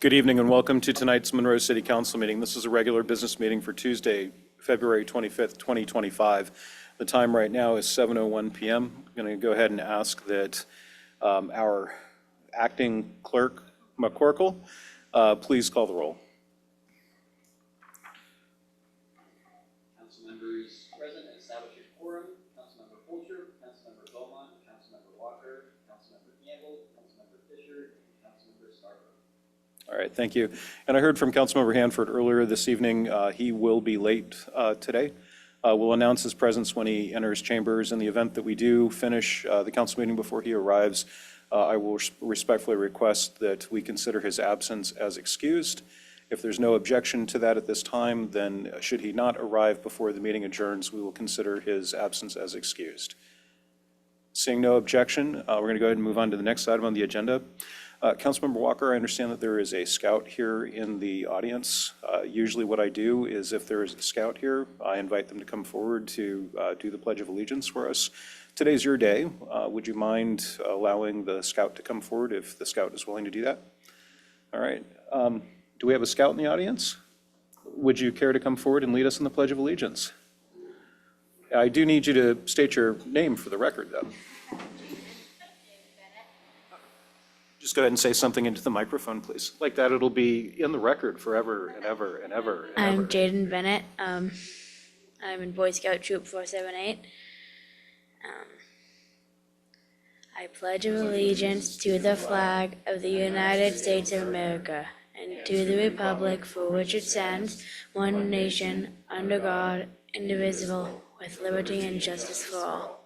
Good evening and welcome to tonight's Monroe City Council meeting. This is a regular business meeting for Tuesday, February 25th, 2025. The time right now is 7:01 p.m. I'm going to go ahead and ask that our acting clerk, McCorkle, please call the roll. Council members present and establish a quorum. Councilmember Fulcher, Councilmember Beaumont, Councilmember Walker, Councilmember Campbell, Councilmember Fisher, and Councilmember Scarborough. All right, thank you. And I heard from Councilmember Hanford earlier this evening. He will be late today. We'll announce his presence when he enters chambers. In the event that we do finish the council meeting before he arrives, I will respectfully request that we consider his absence as excused. If there's no objection to that at this time, then should he not arrive before the meeting adjourns, we will consider his absence as excused. Seeing no objection, we're going to go ahead and move on to the next item on the agenda. Councilmember Walker, I understand that there is a scout here in the audience. Usually what I do is if there is a scout here, I invite them to come forward to do the Pledge of Allegiance for us. Today's your day. Would you mind allowing the scout to come forward if the scout is willing to do that? All right. Do we have a scout in the audience? Would you care to come forward and lead us in the Pledge of Allegiance? I do need you to state your name for the record, though. Just go ahead and say something into the microphone, please. Like that, it'll be in the record forever and ever and ever and I'm ever. Jaden Bennett. I'm in Boy Scout Troop 478. I pledge allegiance to the flag of the United States of America and to the republic for which it stands, one nation, under God, indivisible, with liberty and justice for all.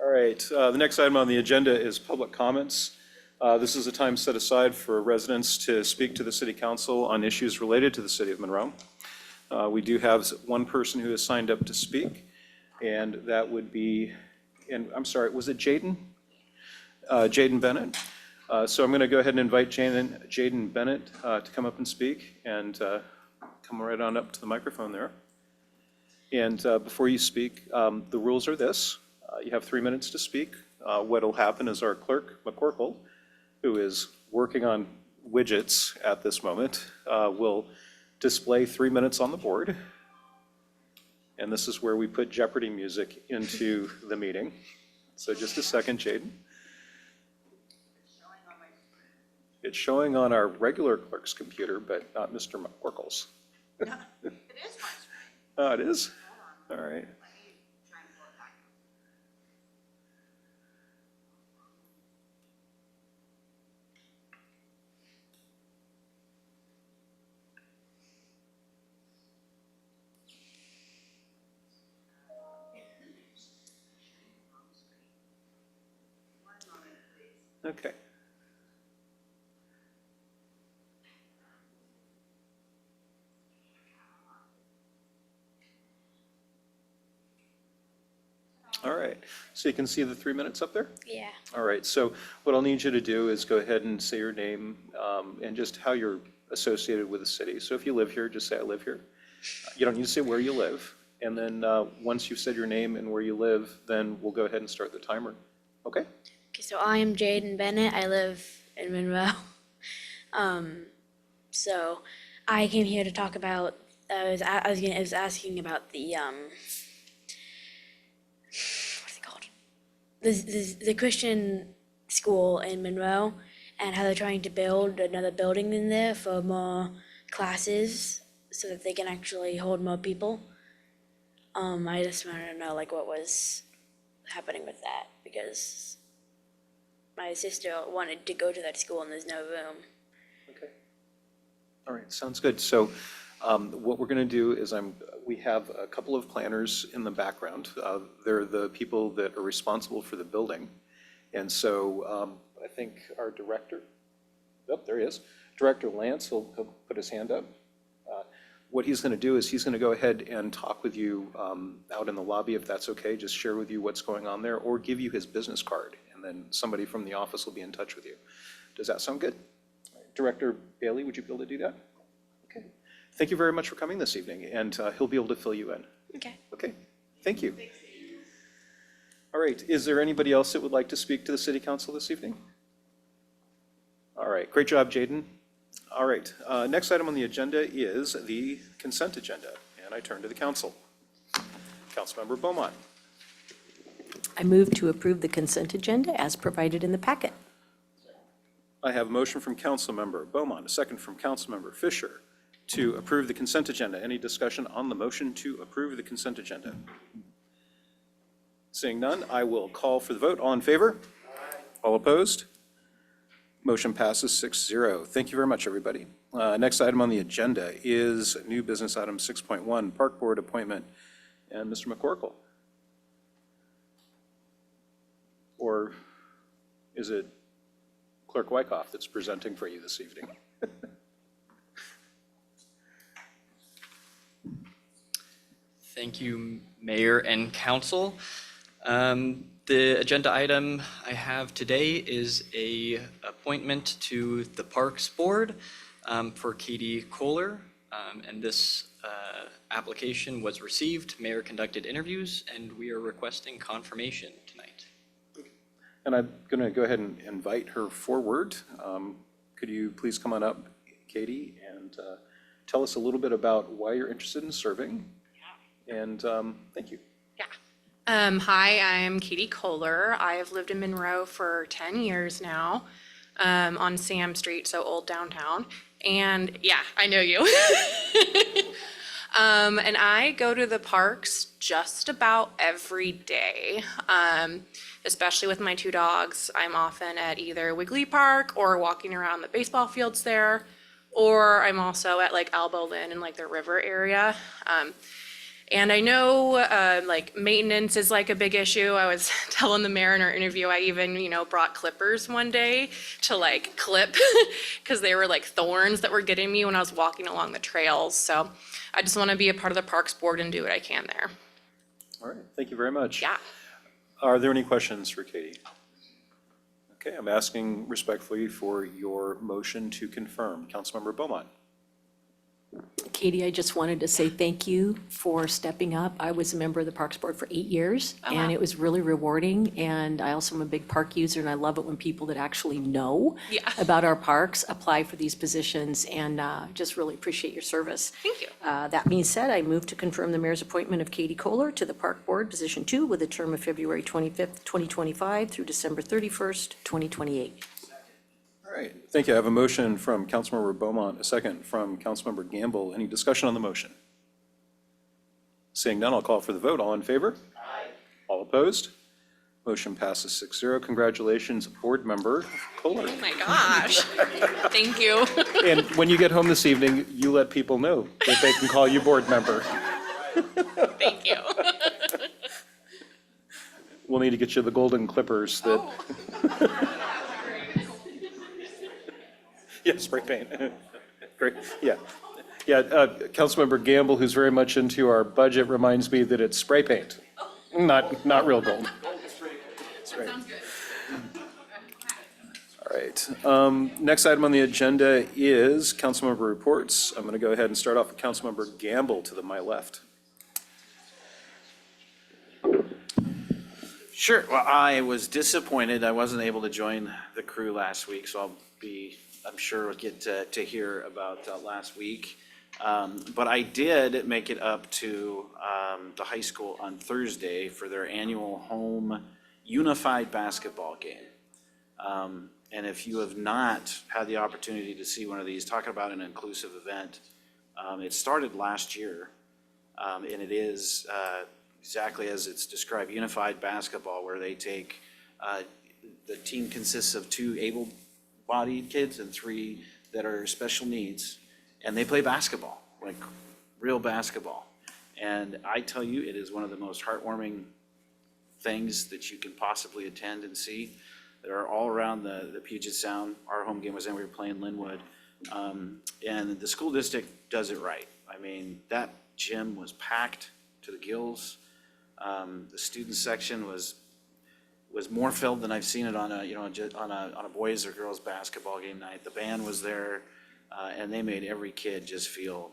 All right, the next item on the agenda is public comments. This is a time set aside for residents to speak to the City Council on issues related to the City of Monroe. We do have one person who has signed up to speak, and that would be, and I'm sorry, was it Jaden? Jaden Bennett. So I'm going to go ahead and invite Jaden Bennett to come up and speak, and come right on up to the microphone there. And before you speak, the rules are this. You have 3 minutes to speak. What will happen is our clerk, McCorkle, who is working on widgets at this moment, will display 3 minutes on the board. And this is where we put Jeopardy music into the meeting. So just a second, Jaden. It's showing on our regular clerk's computer, but not Mr. McCorkle's. No, it is my screen. Oh, it is? All right. Let me try and pull it back. One moment, please. Okay. All right, so you can see the 3 minutes up there? Yeah. All right, so what I'll need you to do is go ahead and say your name and just how you're associated with the city. So if you live here, just say I live here. You don't need to say where you live. And then once you've said your name and where you live, then we'll go ahead and start the timer. Okay? Okay, so I am Jaden Bennett. I live in Monroe. So I came here to talk about. I was asking about the what's it called? The Christian school in Monroe, and how they're trying to build another building in there for more classes, so that they can actually hold more people. I just wanted to know like what was happening with that, because my sister wanted to go to that school and there's no room. Okay. All right, sounds good. So what we're going to do is we have a couple of planners in the background. They're the people that are responsible for the building. And so I think our director, there he is, Director Lance, he'll put his hand up. What he's going to do is he's going to go ahead and talk with you out in the lobby, if that's okay, just share with you what's going on there, or give you his business card, and then somebody from the office will be in touch with you. Does that sound good? Director Bailey, would you be able to do that? Okay. Thank you very much for coming this evening, and he'll be able to fill you in. Okay. Okay, thank you. All right, is there anybody else that would like to speak to the city council this evening? All right, great job, Jaden. All right, next item on the agenda is the consent agenda, and I turn to the council. Councilmember Beaumont. I move to approve the consent agenda as provided in the packet. I have a motion from Councilmember Beaumont, a second from Councilmember Fisher to approve the consent agenda. Any discussion on the motion to approve the consent agenda? Seeing none, I will call for the vote. All in favor? All opposed? Motion passes 6-0. Thank you very much, everybody. Next item on the agenda is new business item 6.1, Park Board appointment. And Mr. McCorkle. Or is it Clerk Wyckoff that's presenting for you this evening? Thank you, Mayor and Council. The agenda item I have today is a appointment to the Parks Board for Katie Kohler. And this application was received, Mayor conducted interviews, and we are requesting confirmation tonight. And I'm going to go ahead and invite her forward. Could you please come on up, Katie, and tell us a little bit about why you're interested in serving? Yeah. And thank you. Yeah. Hi, I'm Katie Kohler. I have lived in Monroe for 10 years now, on Sam Street, so old downtown. And yeah, I know you. And I go to the parks just about every day, especially with my two dogs. I'm often at either Wiggly Park or walking around the baseball fields there, or I'm also at like Elbow Lynn in like the river area. And I know like maintenance is like a big issue. I was telling the mayor in our interview, I even, brought clippers one day to like clip because they were like thorns that were getting me when I was walking along the trails. So I just want to be a part of the Parks Board and do what I can there. All right, thank you very much. Yeah. Are there any questions for Katie? Okay, I'm asking respectfully for your motion to confirm. Councilmember Beaumont. Katie, I just wanted to say thank you for stepping up. I was a member of the Parks Board for 8 years, and it was really rewarding. And I also am a big park user, and I love it when people that actually know about our parks apply for these positions, and just really appreciate your service. Thank you. That being said, I move to confirm the mayor's appointment of Katie Kohler to the Park Board, Position 2, with a term of February 25th, 2025 through December 31st, 2028. All right, thank you. I have a motion from Councilmember Beaumont, a second from Councilmember Gamble. Any discussion on the motion? Seeing none, I'll call for the vote. All in favor? Aye. All opposed? Motion passes 6-0. Congratulations, Board Member Kohler. Oh my gosh. Thank you. And when you get home this evening, you let people know that they can call you Board Member. Thank you. We'll need to get you the golden clippers that. Yeah, spray paint. Great, yeah. Yeah, Councilmember Gamble, who's very much into our budget, reminds me that it's spray paint, not real gold. Sounds good. All right, next item on the agenda is councilmember reports. I'm going to go ahead and start off with Councilmember Gamble to my left. Sure. Well, I was disappointed I wasn't able to join the crew last week, so I'm sure we'll get to hear about last week. But I did make it up to the high school on Thursday for their annual home unified basketball game. And if you have not had the opportunity to see one of these, talking about an inclusive event, it started last year, and it is exactly as it's described, unified basketball, where they take, the team consists of 2 able-bodied kids and 3 that are special needs, and they play basketball, like real basketball. And I tell you, it is one of the most heartwarming things that you can possibly attend and see. They're all around the Puget Sound. Our home game was in, we were playing Linwood. And the school district does it right. I mean, that gym was packed to the gills. The student section was more filled than I've seen it on a boys or girls basketball game night. The band was there, and they made every kid just feel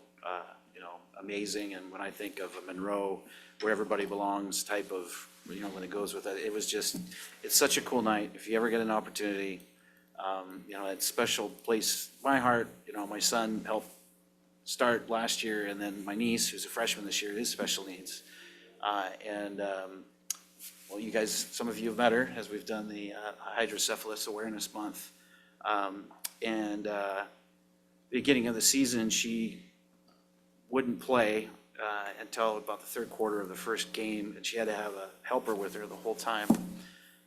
amazing. And when I think of a Monroe, where everybody belongs type of when it goes with it. It was just, it's such a cool night. If you ever get an opportunity, it's a special place in my heart. My son helped start last year, and then my niece, who's a freshman this year, is special needs. Well, you guys, some of you have met her as we've done the Hydrocephalus Awareness Month. Beginning of the season, she wouldn't play until about the third quarter of the first game, and she had to have a helper with her the whole time.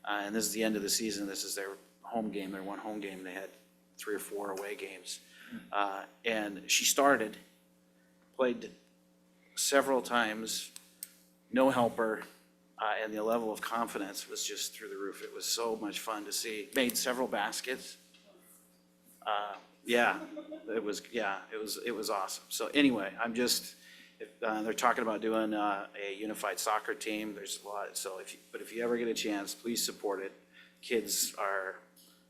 And this is the end of the season. This is their home game, their one home game. They had 3 or 4 away games. And she started, played several times, no helper, and the level of confidence was just through the roof. It was so much fun to see. Made several baskets. It was awesome. So anyway, they're talking about doing a unified soccer team. There's a lot. So if you ever get a chance, please support it. Kids are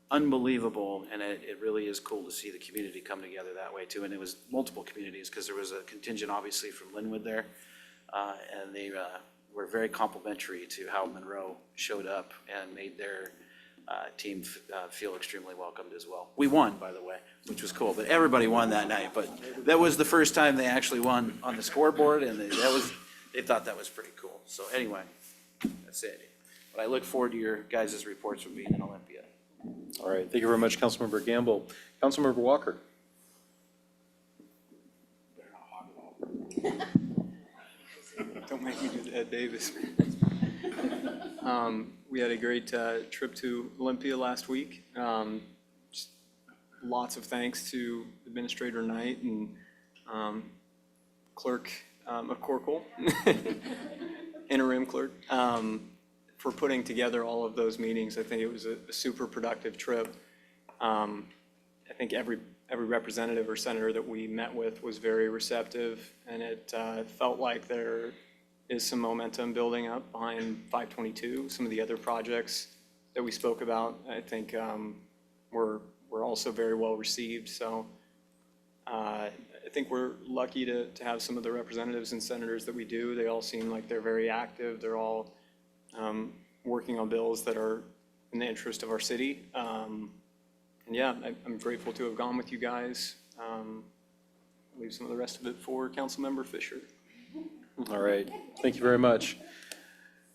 unbelievable, and it really is cool to see the community come together that way too. And it was multiple communities, because there was a contingent obviously from Linwood there, and they were very complimentary to how Monroe showed up and made their team feel extremely welcomed as well. We won, by the way, which was cool, but everybody won that night. But that was the first time they actually won on the scoreboard, and they thought that was pretty cool. So anyway, that's it. But I look forward to your guys' reports from being in Olympia. All right, thank you very much, Councilmember Gamble. Councilmember Walker. Don't make me do the Ed Davis. We had a great trip to Olympia last week. Just lots of thanks to Administrator Knight and Clerk McCorkle, interim clerk, for putting together all of those meetings. I think it was a super productive trip. I think every representative or senator that we met with was very receptive, and it felt like there is some momentum building up behind 522. Some of the other projects that we spoke about, I think, were also very well received. So I think we're lucky to have some of the representatives and senators that we do. They all seem like they're very active. They're all working on bills that are in the interest of our city. And yeah, I'm grateful to have gone with you guys. Leave some of the rest of it for Councilmember Fisher. All right, thank you very much.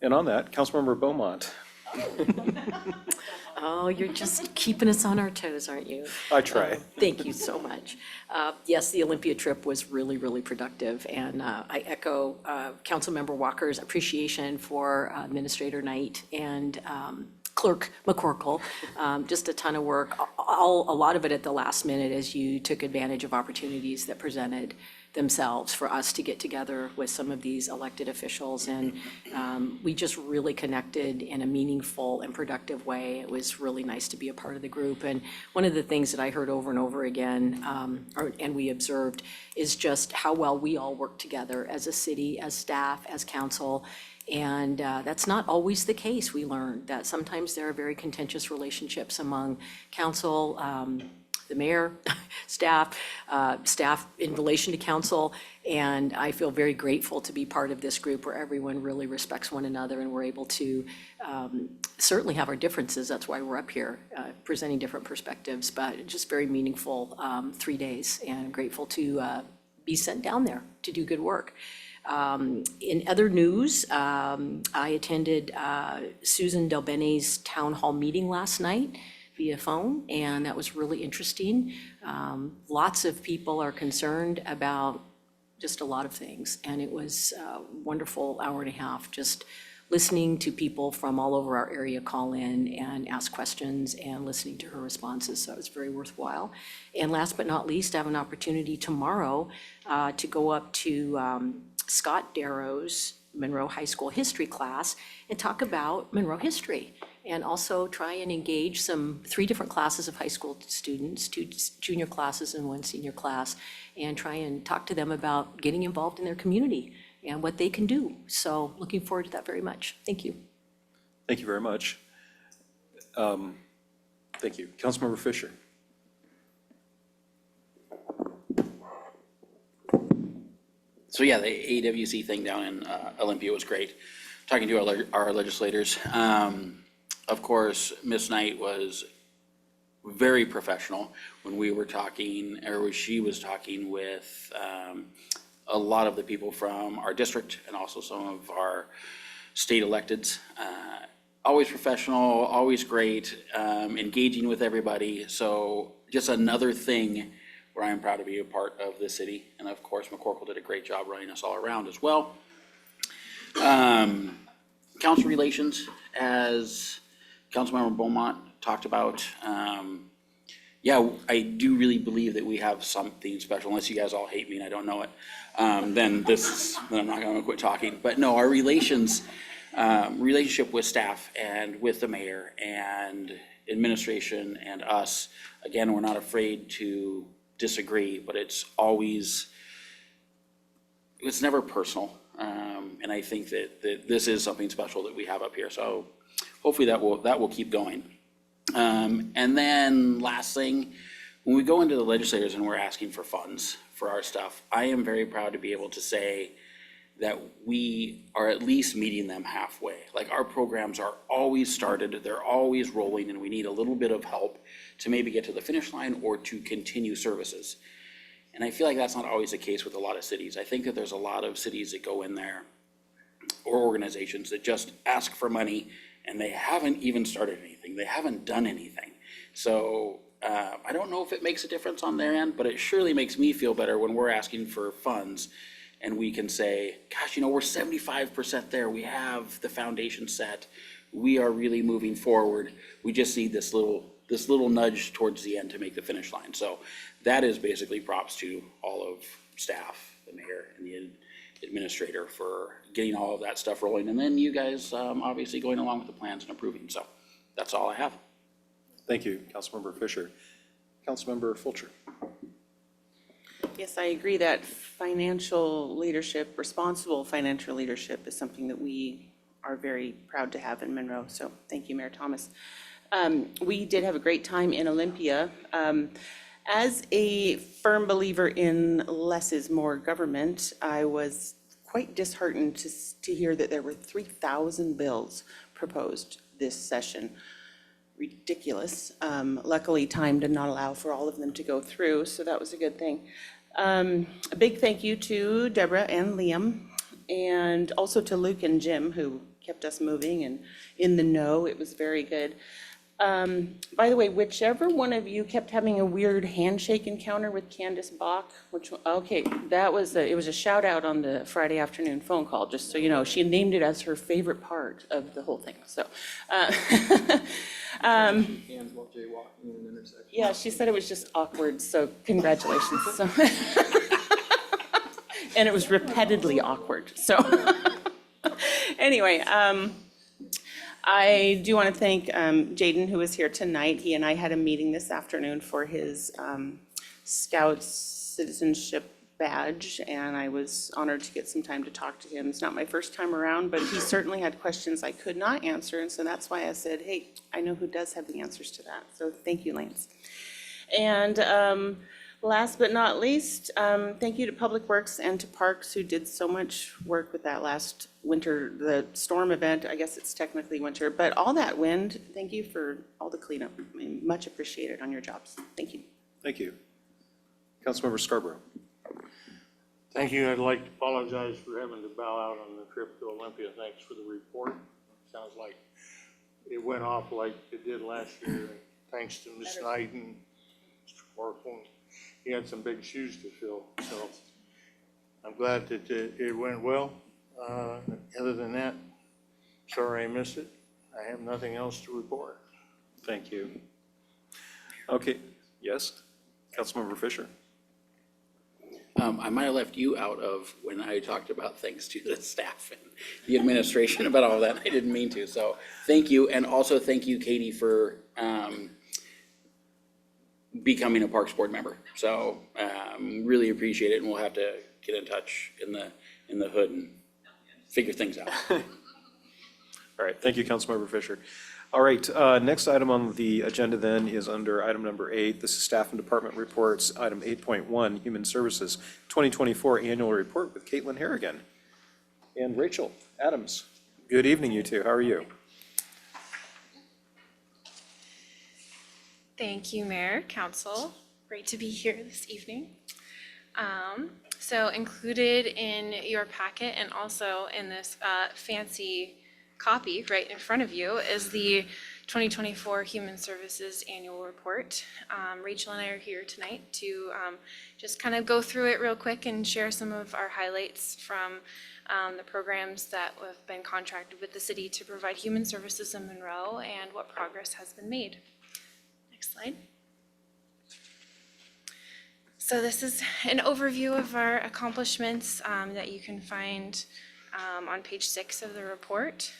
And on that, Councilmember Beaumont. Oh, you're just keeping us on our toes, aren't you? I try. Thank you so much. Yes, the Olympia trip was really, really productive, and I echo Councilmember Walker's appreciation for Administrator Knight and Clerk McCorkle. Just a ton of work, a lot of it at the last minute, as you took advantage of opportunities that presented themselves for us to get together with some of these elected officials. And we just really connected in a meaningful and productive way. It was really nice to be a part of the group. And one of the things that I heard over and over again, and we observed, is just how well we all work together as a city, as staff, as council. And that's not always the case. We learned that sometimes there are very contentious relationships among council, the mayor, staff in relation to council. And I feel very grateful to be part of this group where everyone really respects one another, and we're able to certainly have our differences. That's why we're up here presenting different perspectives, but just very meaningful 3 days, and grateful to be sent down there to do good work. In other news, I attended Susan Delbene's town hall meeting last night via phone, and that was really interesting. Lots of people are concerned about just a lot of things, and it was a wonderful hour and a half just listening to people from all over our area call in and ask questions, and listening to her responses. So it was very worthwhile. And last but not least, I have an opportunity tomorrow to go up to Scott Darrow's Monroe High School history class and talk about Monroe history, and also try and engage 3 different classes of high school students, 2 junior classes and 1 senior class, and try and talk to them about getting involved in their community and what they can do. So looking forward to that very much. Thank you. Thank you very much. Thank you. Councilmember Fisher. So yeah, the AWC thing down in Olympia was great. talking to our legislators. Of course, Ms. Knight was very professional when we were talking, or she was talking with a lot of the people from our district and also some of our state electeds. Always professional, always great, engaging with everybody. So just another thing where I'm proud to be a part of the city. And of course, McCorkle did a great job running us all around as well. Council relations, as Councilmember Beaumont talked about. Yeah, I do really believe that we have something special, unless you guys all hate me and I don't know it. Then I'm not gonna quit talking. But no, our relationship with staff and with the mayor and administration and us, again, we're not afraid to disagree, but it's never personal. And I think that this is something special that we have up here. So hopefully that will keep going. And then last thing, when we go into the legislators and we're asking for funds for our stuff, I am very proud to be able to say that we are at least meeting them halfway. Like, our programs are always started, they're always rolling, and we need a little bit of help to maybe get to the finish line or to continue services. And I feel like that's not always the case with a lot of cities. I think that there's a lot of cities that go in there, or organizations that just ask for money and they haven't even started anything. They haven't done anything. So I don't know if it makes a difference on their end, but it surely makes me feel better when we're asking for funds and we can say, gosh, we're 75% there. We have the foundation set. We are really moving forward. We just need this little nudge towards the end to make the finish line. So that is basically props to all of staff, the mayor, and the administrator for getting all of that stuff rolling. And then you guys obviously going along with the plans and approving. So that's all I have. Thank you, Councilmember Fisher. Councilmember Fulcher. Yes, I agree that financial leadership, responsible financial leadership is something that we are very proud to have in Monroe. So thank you, Mayor Thomas. We did have a great time in Olympia. As a firm believer in less is more government, I was quite disheartened to hear that there were 3,000 bills proposed this session. Ridiculous. Luckily, time did not allow for all of them to go through, so that was a good thing. A big thank you to Deborah and Liam, and also to Luke and Jim, who kept us moving and in the know. It was very good. By the way, whichever one of you kept having a weird handshake encounter with Candace Bach, okay, it was a shout out on the Friday afternoon phone call, just so you know. She named it as her favorite part of the whole thing, so. Hands while jaywalking in an intersection. Yeah, she said it was just awkward, so congratulations. So. And it was repeatedly awkward, so. Anyway, I do want to thank Jaden, who is here tonight. He and I had a meeting this afternoon for his Scout citizenship badge, and I was honored to get some time to talk to him. It's not my first time around, but he certainly had questions I could not answer, and so that's why I said, hey, I know who does have the answers to that. So thank you, Lance. And last but not least, thank you to Public Works and to Parks, who did so much work with that last winter, the storm event. I guess it's technically winter, but all that wind, thank you for all the cleanup. I mean, much appreciated on your jobs. Thank you. Thank you. Councilmember Scarborough. Thank you. I'd like to apologize for having to bow out on the trip to Olympia. Thanks for the report. Sounds like it went off like it did last year. Thanks to Ms. Knight and Mr. Oracle. He had some big shoes to fill, so I'm glad that it went well. Other than that, sorry I missed it. I have nothing else to report. Thank you. Okay, yes, Councilmember Fisher. I might have left you out of when I talked about thanks to the staff and the administration about all that. I didn't mean to, so thank you. And also thank you, Katie, for becoming a Parks Board member. So really appreciate it, and we'll have to get in touch in the hood and figure things out. All right, thank you, Councilmember Fisher. All right, next item on the agenda then is under item number 8. This is staff and department reports, item 8.1, Human Services 2024 Annual Report with Caitlin Harrigan and Rachel Adams. Good evening, you two. How are you? Thank you, Mayor, Council. Great to be here this evening. So included in your packet and also in this fancy copy right in front of you is the 2024 Human Services Annual Report. Rachel and I are here tonight to just kind of go through it real quick and share some of our highlights from the programs that have been contracted with the city to provide human services in Monroe and what progress has been made. Next slide. So this is an overview of our accomplishments that you can find on page 6 of the report.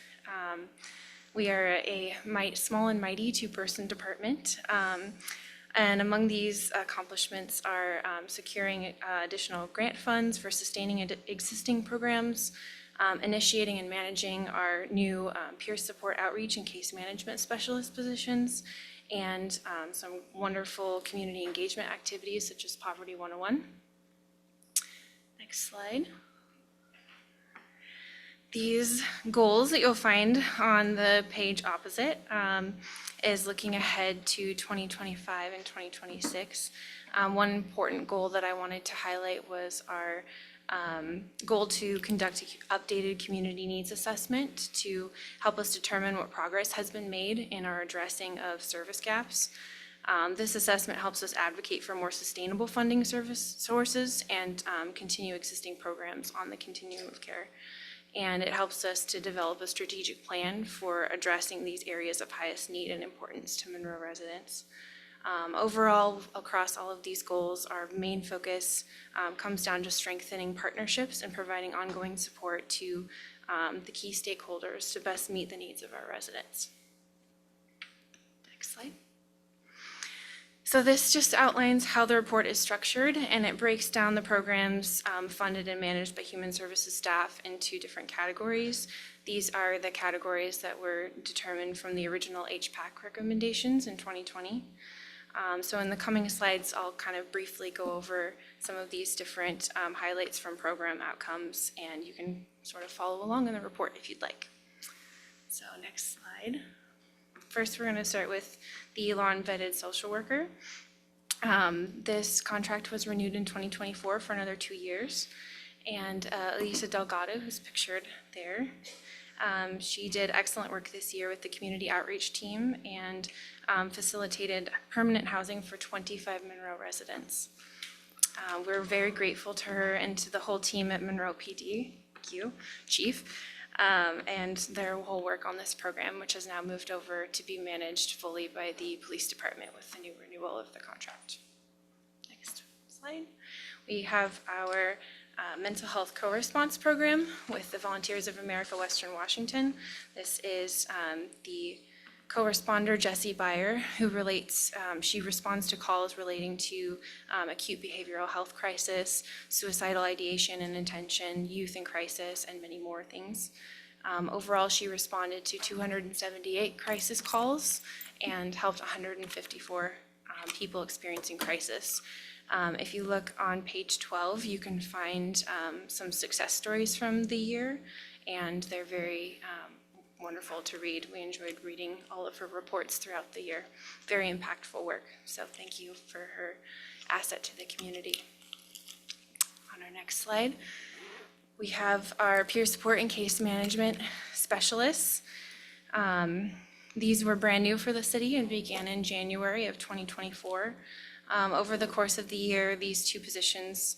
We are a small and mighty two-person department. And among these accomplishments are securing additional grant funds for sustaining existing programs, initiating and managing our new peer support outreach and case management specialist positions, and some wonderful community engagement activities such as Poverty 101. Next slide. These goals that you'll find on the page opposite is looking ahead to 2025 and 2026. One important goal that I wanted to highlight was our goal to conduct an updated community needs assessment to help us determine what progress has been made in our addressing of service gaps. This assessment helps us advocate for more sustainable funding service sources and continue existing programs on the continuum of care. And it helps us to develop a strategic plan for addressing these areas of highest need and importance to Monroe residents. Overall, across all of these goals, our main focus comes down to strengthening partnerships and providing ongoing support to the key stakeholders to best meet the needs of our residents. Next slide. So this just outlines how the report is structured, and it breaks down the programs funded and managed by Human Services staff into different categories. These are the categories that were determined from the original HPAC recommendations in 2020. So in the coming slides, I'll kind of briefly go over some of these different highlights from program outcomes, and you can sort of follow along in the report if you'd like. So next slide. First, we're going to start with the law-vetted social worker. This contract was renewed in 2024 for another 2 years. And Elisa Delgado, who's pictured there, she did excellent work this year with the community outreach team and facilitated permanent housing for 25 Monroe residents. We're very grateful to her and to the whole team at Monroe PD, thank you, Chief, and their whole work on this program, which has now moved over to be managed fully by the police department with the new renewal of the contract. Next slide. We have our mental health co-response program with the Volunteers of America Western Washington. This is the co-responder Jessie Beyer, who she responds to calls relating to acute behavioral health crisis, suicidal ideation and intention, youth in crisis, and many more things. Overall, she responded to 278 crisis calls and helped 154 people experiencing crisis. If you look on page 12, you can find some success stories from the year, and they're very wonderful to read. We enjoyed reading all of her reports throughout the year. Very impactful work, so thank you for her asset to the community. On our next slide, we have our peer support and case management specialists. These were brand new for the city and began in January of 2024. Over the course of the year, these two positions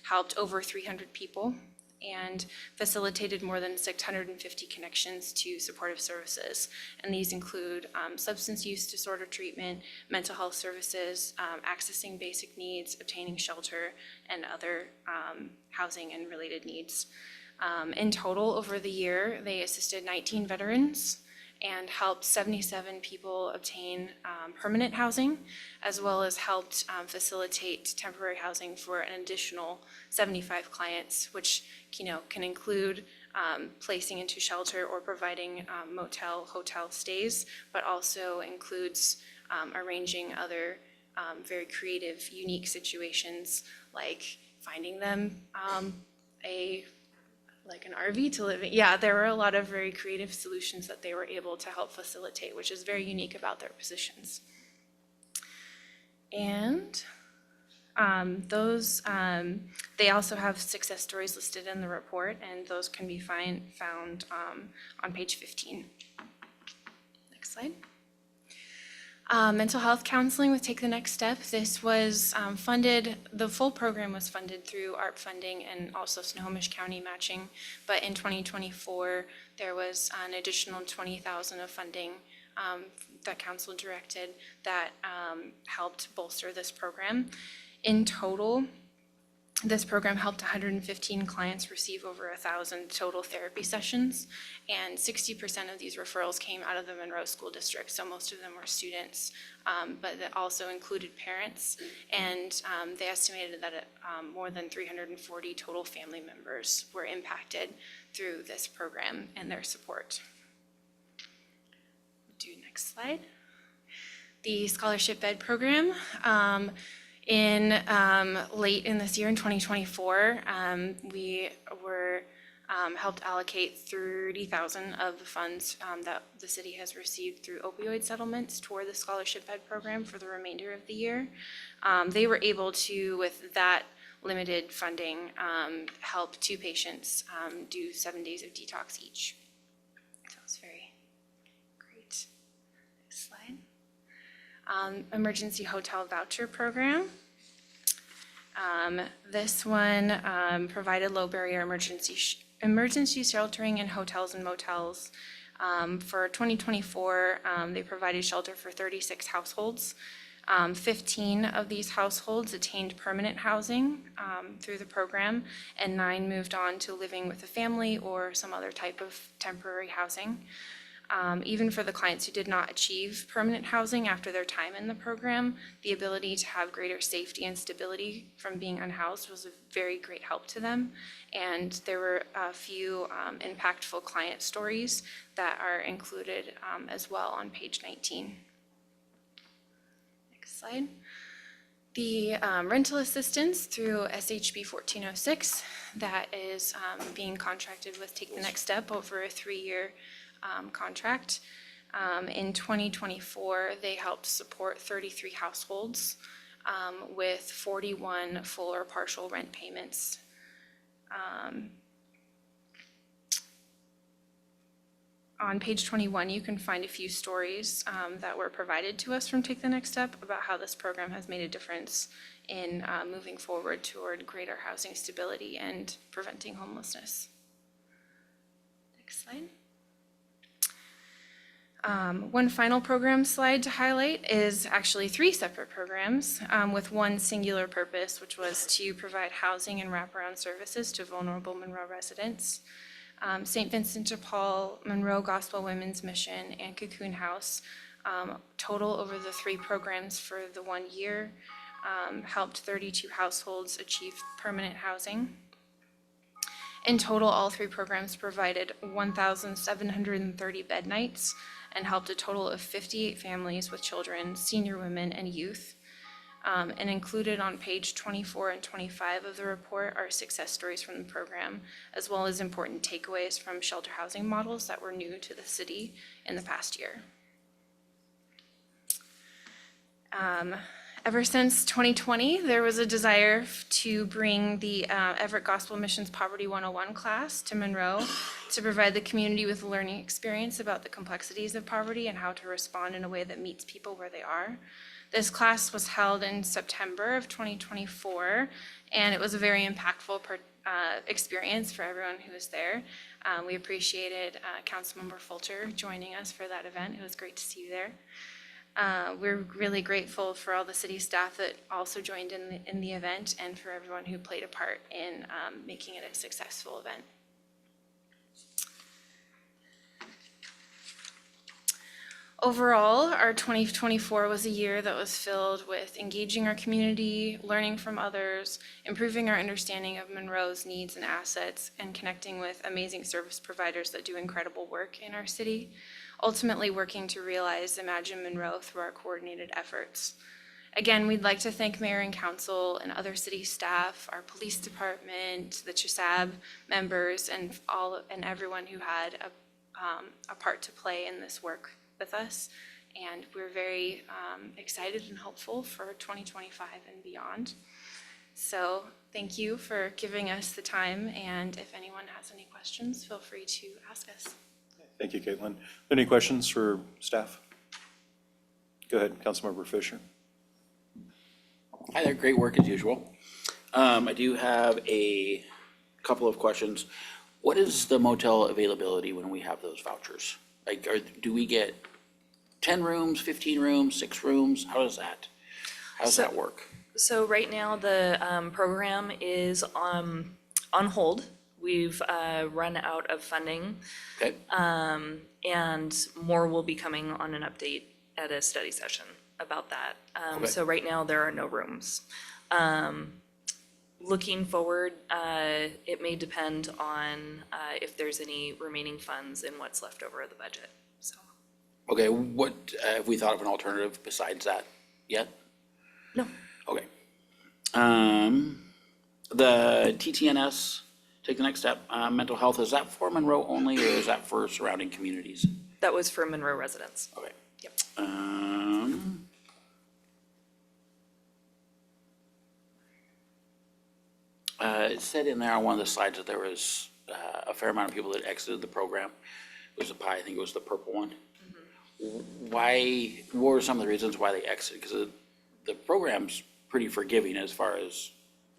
helped over 300 people and facilitated more than 650 connections to supportive services. And these include substance use disorder treatment, mental health services, accessing basic needs, obtaining shelter, and other housing and related needs. In total, over the year, they assisted 19 veterans and helped 77 people obtain permanent housing, as well as helped facilitate temporary housing for an additional 75 clients, which can include placing into shelter or providing motel, hotel stays, but also includes arranging other very creative, unique situations like finding them a like an RV to live in. Yeah, there were a lot of very creative solutions that they were able to help facilitate, which is very unique about their positions. And they also have success stories listed in the report, and those can be found on page 15. Next slide. Mental health counseling with Take the Next Step. This was funded, the full program was funded through ARP funding and also Snohomish County matching. But in 2024, there was an additional $20,000 of funding that council directed that helped bolster this program. In total, this program helped 115 clients receive over 1,000 total therapy sessions, and 60% of these referrals came out of the Monroe School District, so most of them were students, but that also included parents, and they estimated that more than 340 total family members were impacted through this program and their support. Do next slide. The Scholarship Bed Program. Late in this year, in 2024, we were helped allocate 30,000 of the funds that the city has received through opioid settlements toward the Scholarship Bed Program for the remainder of the year. They were able to, with that limited funding, help 2 patients do 7 days of detox each. So it's very great. Next slide. Emergency Hotel Voucher Program. This one provided low barrier emergency sheltering in hotels and motels. For 2024, they provided shelter for 36 households. 15 of these households attained permanent housing through the program, and 9 moved on to living with a family or some other type of temporary housing. Even for the clients who did not achieve permanent housing after their time in the program, the ability to have greater safety and stability from being unhoused was a very great help to them. And there were a few impactful client stories that are included as well on page 19. Next slide. The rental assistance through SHB 1406 that is being contracted with Take the Next Step over a 3-year contract. In 2024, they helped support 33 households with 41 full or partial rent payments. On page 21, you can find a few stories that were provided to us from Take the Next Step about how this program has made a difference in moving forward toward greater housing stability and preventing homelessness. Next slide. One final program slide to highlight is actually 3 separate programs with one singular purpose, which was to provide housing and wraparound services to vulnerable Monroe residents. St. Vincent de Paul, Monroe Gospel Women's Mission, and Cocoon House, total over the 3 programs for the 1 year, helped 32 households achieve permanent housing. In total, all 3 programs provided 1,730 bed nights and helped a total of 58 families with children, senior women, and youth. And included on page 24 and 25 of the report are success stories from the program, as well as important takeaways from shelter housing models that were new to the city in the past year. Ever since 2020, there was a desire to bring the Everett Gospel Missions Poverty 101 class to Monroe to provide the community with a learning experience about the complexities of poverty and how to respond in a way that meets people where they are. This class was held in September of 2024, and it was a very impactful experience for everyone who was there. We appreciated Councilmember Fulcher joining us for that event. It was great to see you there. We're really grateful for all the city staff that also joined in the event and for everyone who played a part in making it a successful event. Overall, our 2024 was a year that was filled with engaging our community, learning from others, improving our understanding of Monroe's needs and assets, and connecting with amazing service providers that do incredible work in our city, ultimately working to realize Imagine Monroe through our coordinated efforts. again, we'd like to thank mayor and council and other city staff, our police department, the CHSAB members, and everyone who had a part to play in this work with us. And we're very excited and hopeful for 2025 and beyond. So thank you for giving us the time, and if anyone has any questions, feel free to ask us. Thank you, Caitlin. Any questions for staff? Go ahead, Councilmember Fisher. Hi there, great work as usual. I do have a couple of questions. What is the motel availability when we have those vouchers? Like, do we get 10 rooms, 15 rooms, 6 rooms? How does that work? So right now, the program is on hold. We've run out of funding, Okay, and more will be coming on an update at a study session about that. Okay. So right now, there are no rooms. Looking forward, it may depend on if there's any remaining funds in what's left over of the budget, so. okay, what, have we thought of an alternative besides that yet? No. Okay. The TTNS, take the next step, mental health, is that for Monroe only, or is that for surrounding communities? That was for Monroe residents. Okay. Yep. It said in there on one of the slides that there was a fair amount of people that exited the program. It was the pie, I think it was the purple one. Why, what were some of the reasons why they exited? Because the program's pretty forgiving as far as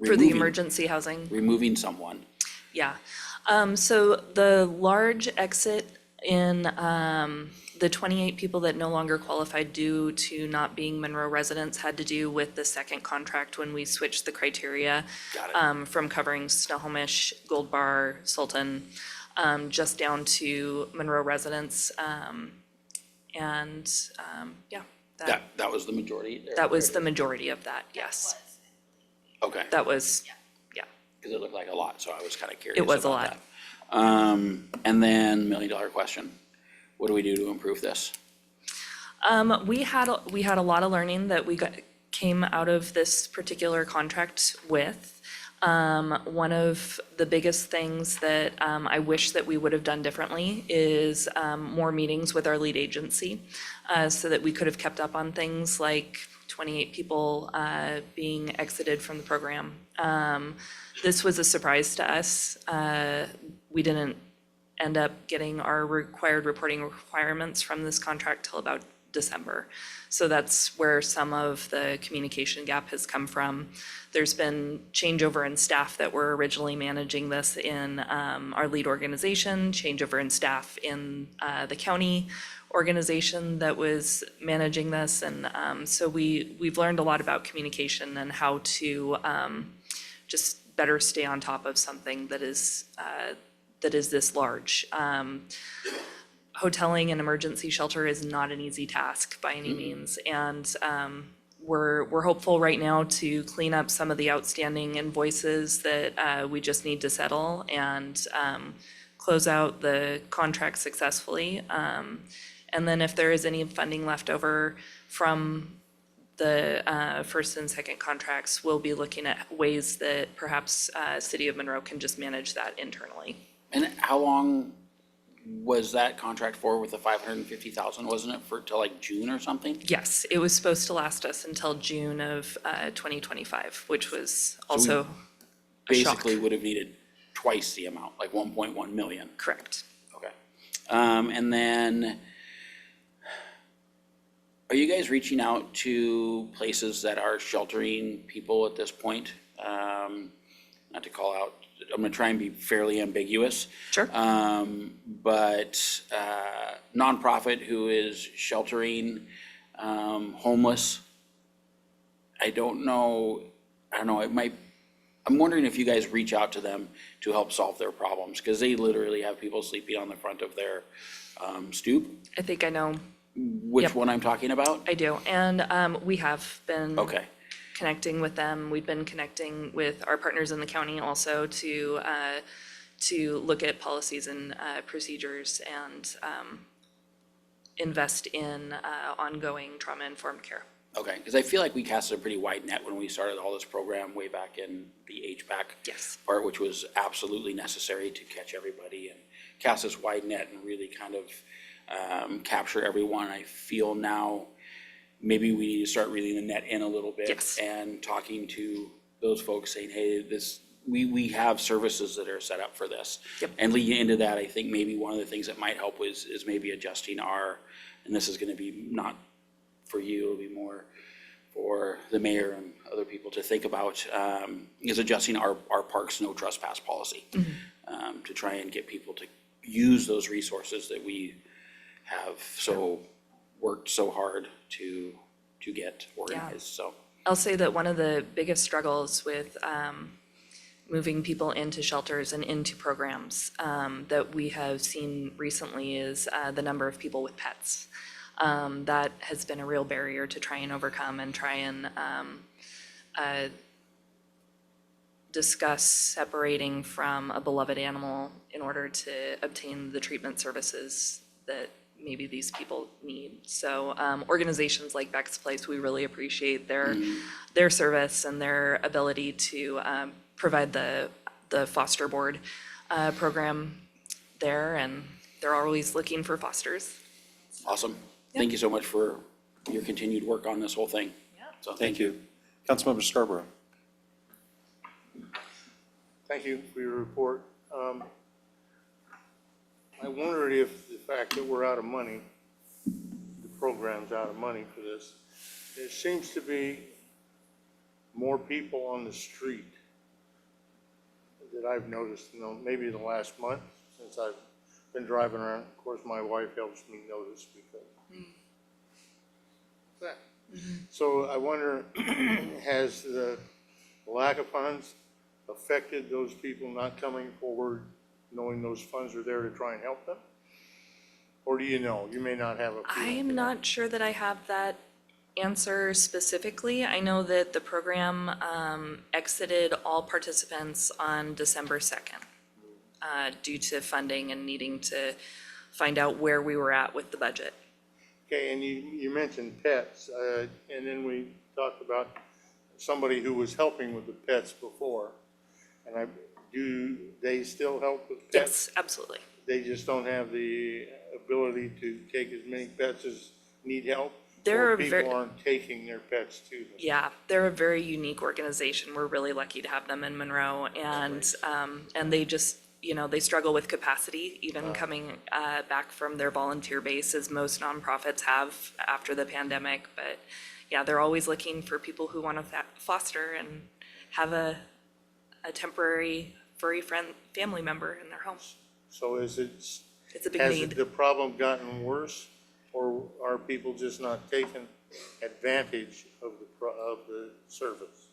For the emergency housing. removing someone. Yeah. So the large exit in the 28 people that no longer qualified due to not being Monroe residents had to do with the second contract when we switched the criteria Got it. from covering Snohomish, Gold Bar, Sultan, just down to Monroe residents. Yeah, That was the majority there? that was the majority of that, yes. Okay, That was, because it looked like a lot, so I was kind of curious It was a about lot. that. And then $1 million question. What do we do to improve this? We had a lot of learning that came out of this particular contract with. One of the biggest things that I wish that we would have done differently is more meetings with our lead agency so that we could have kept up on things like 28 people being exited from the program. This was a surprise to us. We didn't end up getting our required reporting requirements from this contract till about December. So that's where some of the communication gap has come from. There's been changeover in staff that were originally managing this in our lead organization, changeover in staff in the county organization that was managing this. And so we've learned a lot about communication and how to just better stay on top of something that is this large. Hoteling an emergency shelter is not an easy task by any means, and we're hopeful right now to clean up some of the outstanding invoices that we just need to settle and close out the contract successfully. And then if there is any funding left over from the first and second contracts, we'll be looking at ways that perhaps City of Monroe can just manage that internally. And how long was that contract for with the 550,000? Wasn't it for till like June or something? Yes, it was supposed to last us until June of 2025, which was also a shock. Basically would have needed twice the amount, like 1.1 million. Correct. Okay. And then, are you guys reaching out to places that are sheltering people at this point? Not to call out, I'm gonna try and be fairly ambiguous. Sure. But nonprofit who is sheltering homeless. I don't know, it might, I'm wondering if you guys reach out to them to help solve their problems, because they literally have people sleeping on the front of their stoop. I think I know, Which Yep. one I'm talking about? I do. And we have been Okay, connecting with them. We've been connecting with our partners in the county also to look at policies and procedures and invest in ongoing trauma-informed care. Okay, because I feel like we casted a pretty wide net when we started all this program way back in the HVAC Yes. part, which was absolutely necessary to catch everybody and cast this wide net and really kind of capture everyone. I feel now maybe we need to start reeling the net in a little bit. Yes. And talking to those folks saying, hey, we have services that are set up for this. Yep. And leading into that, I think maybe one of the things that might help is maybe adjusting and this is gonna be not for you, it'll be more for the mayor and other people to think about, is adjusting our parks no trespass policy. To try and get people to use those resources that we have worked so hard to get organized, so. I'll say that one of the biggest struggles with moving people into shelters and into programs that we have seen recently is the number of people with pets. That has been a real barrier to try and overcome and try and discuss separating from a beloved animal in order to obtain the treatment services that maybe these people need. So organizations like Beck's Place, we really appreciate their service and their ability to provide the foster board program there, and they're always looking for fosters. Awesome. Thank you so much for your continued work on this whole thing. Yeah. So Thank you. Councilmember Scarborough. Thank you for your report. I wondered if the fact that we're out of money, the program's out of money for this, there seems to be more people on the street that I've noticed, maybe the last month since I've been driving around. Of course, my wife helps me notice because that. So I wonder, has the lack of funds affected those people not coming forward, knowing those funds are there to try and help them? Or do you know? You may not have a I feeling. am not sure that I have that answer specifically. I know that the program exited all participants on December 2nd due to funding and needing to find out where we were at with the budget. Okay, and you mentioned pets, and then we talked about somebody who was helping with the pets before. And do they still help with pets? Yes, absolutely. They just don't have the ability to take as many pets as need help? They're Or a people aren't taking their pets to them? Yeah, they're a very unique organization. We're really lucky to have them in Monroe, and they just, they struggle with capacity, even coming back from their volunteer base, as most nonprofits have after the pandemic. But yeah, they're always looking for people who want to foster and have a temporary furry family member in their home. So It's a big has need. the problem gotten worse, or are people just not taking advantage of the service?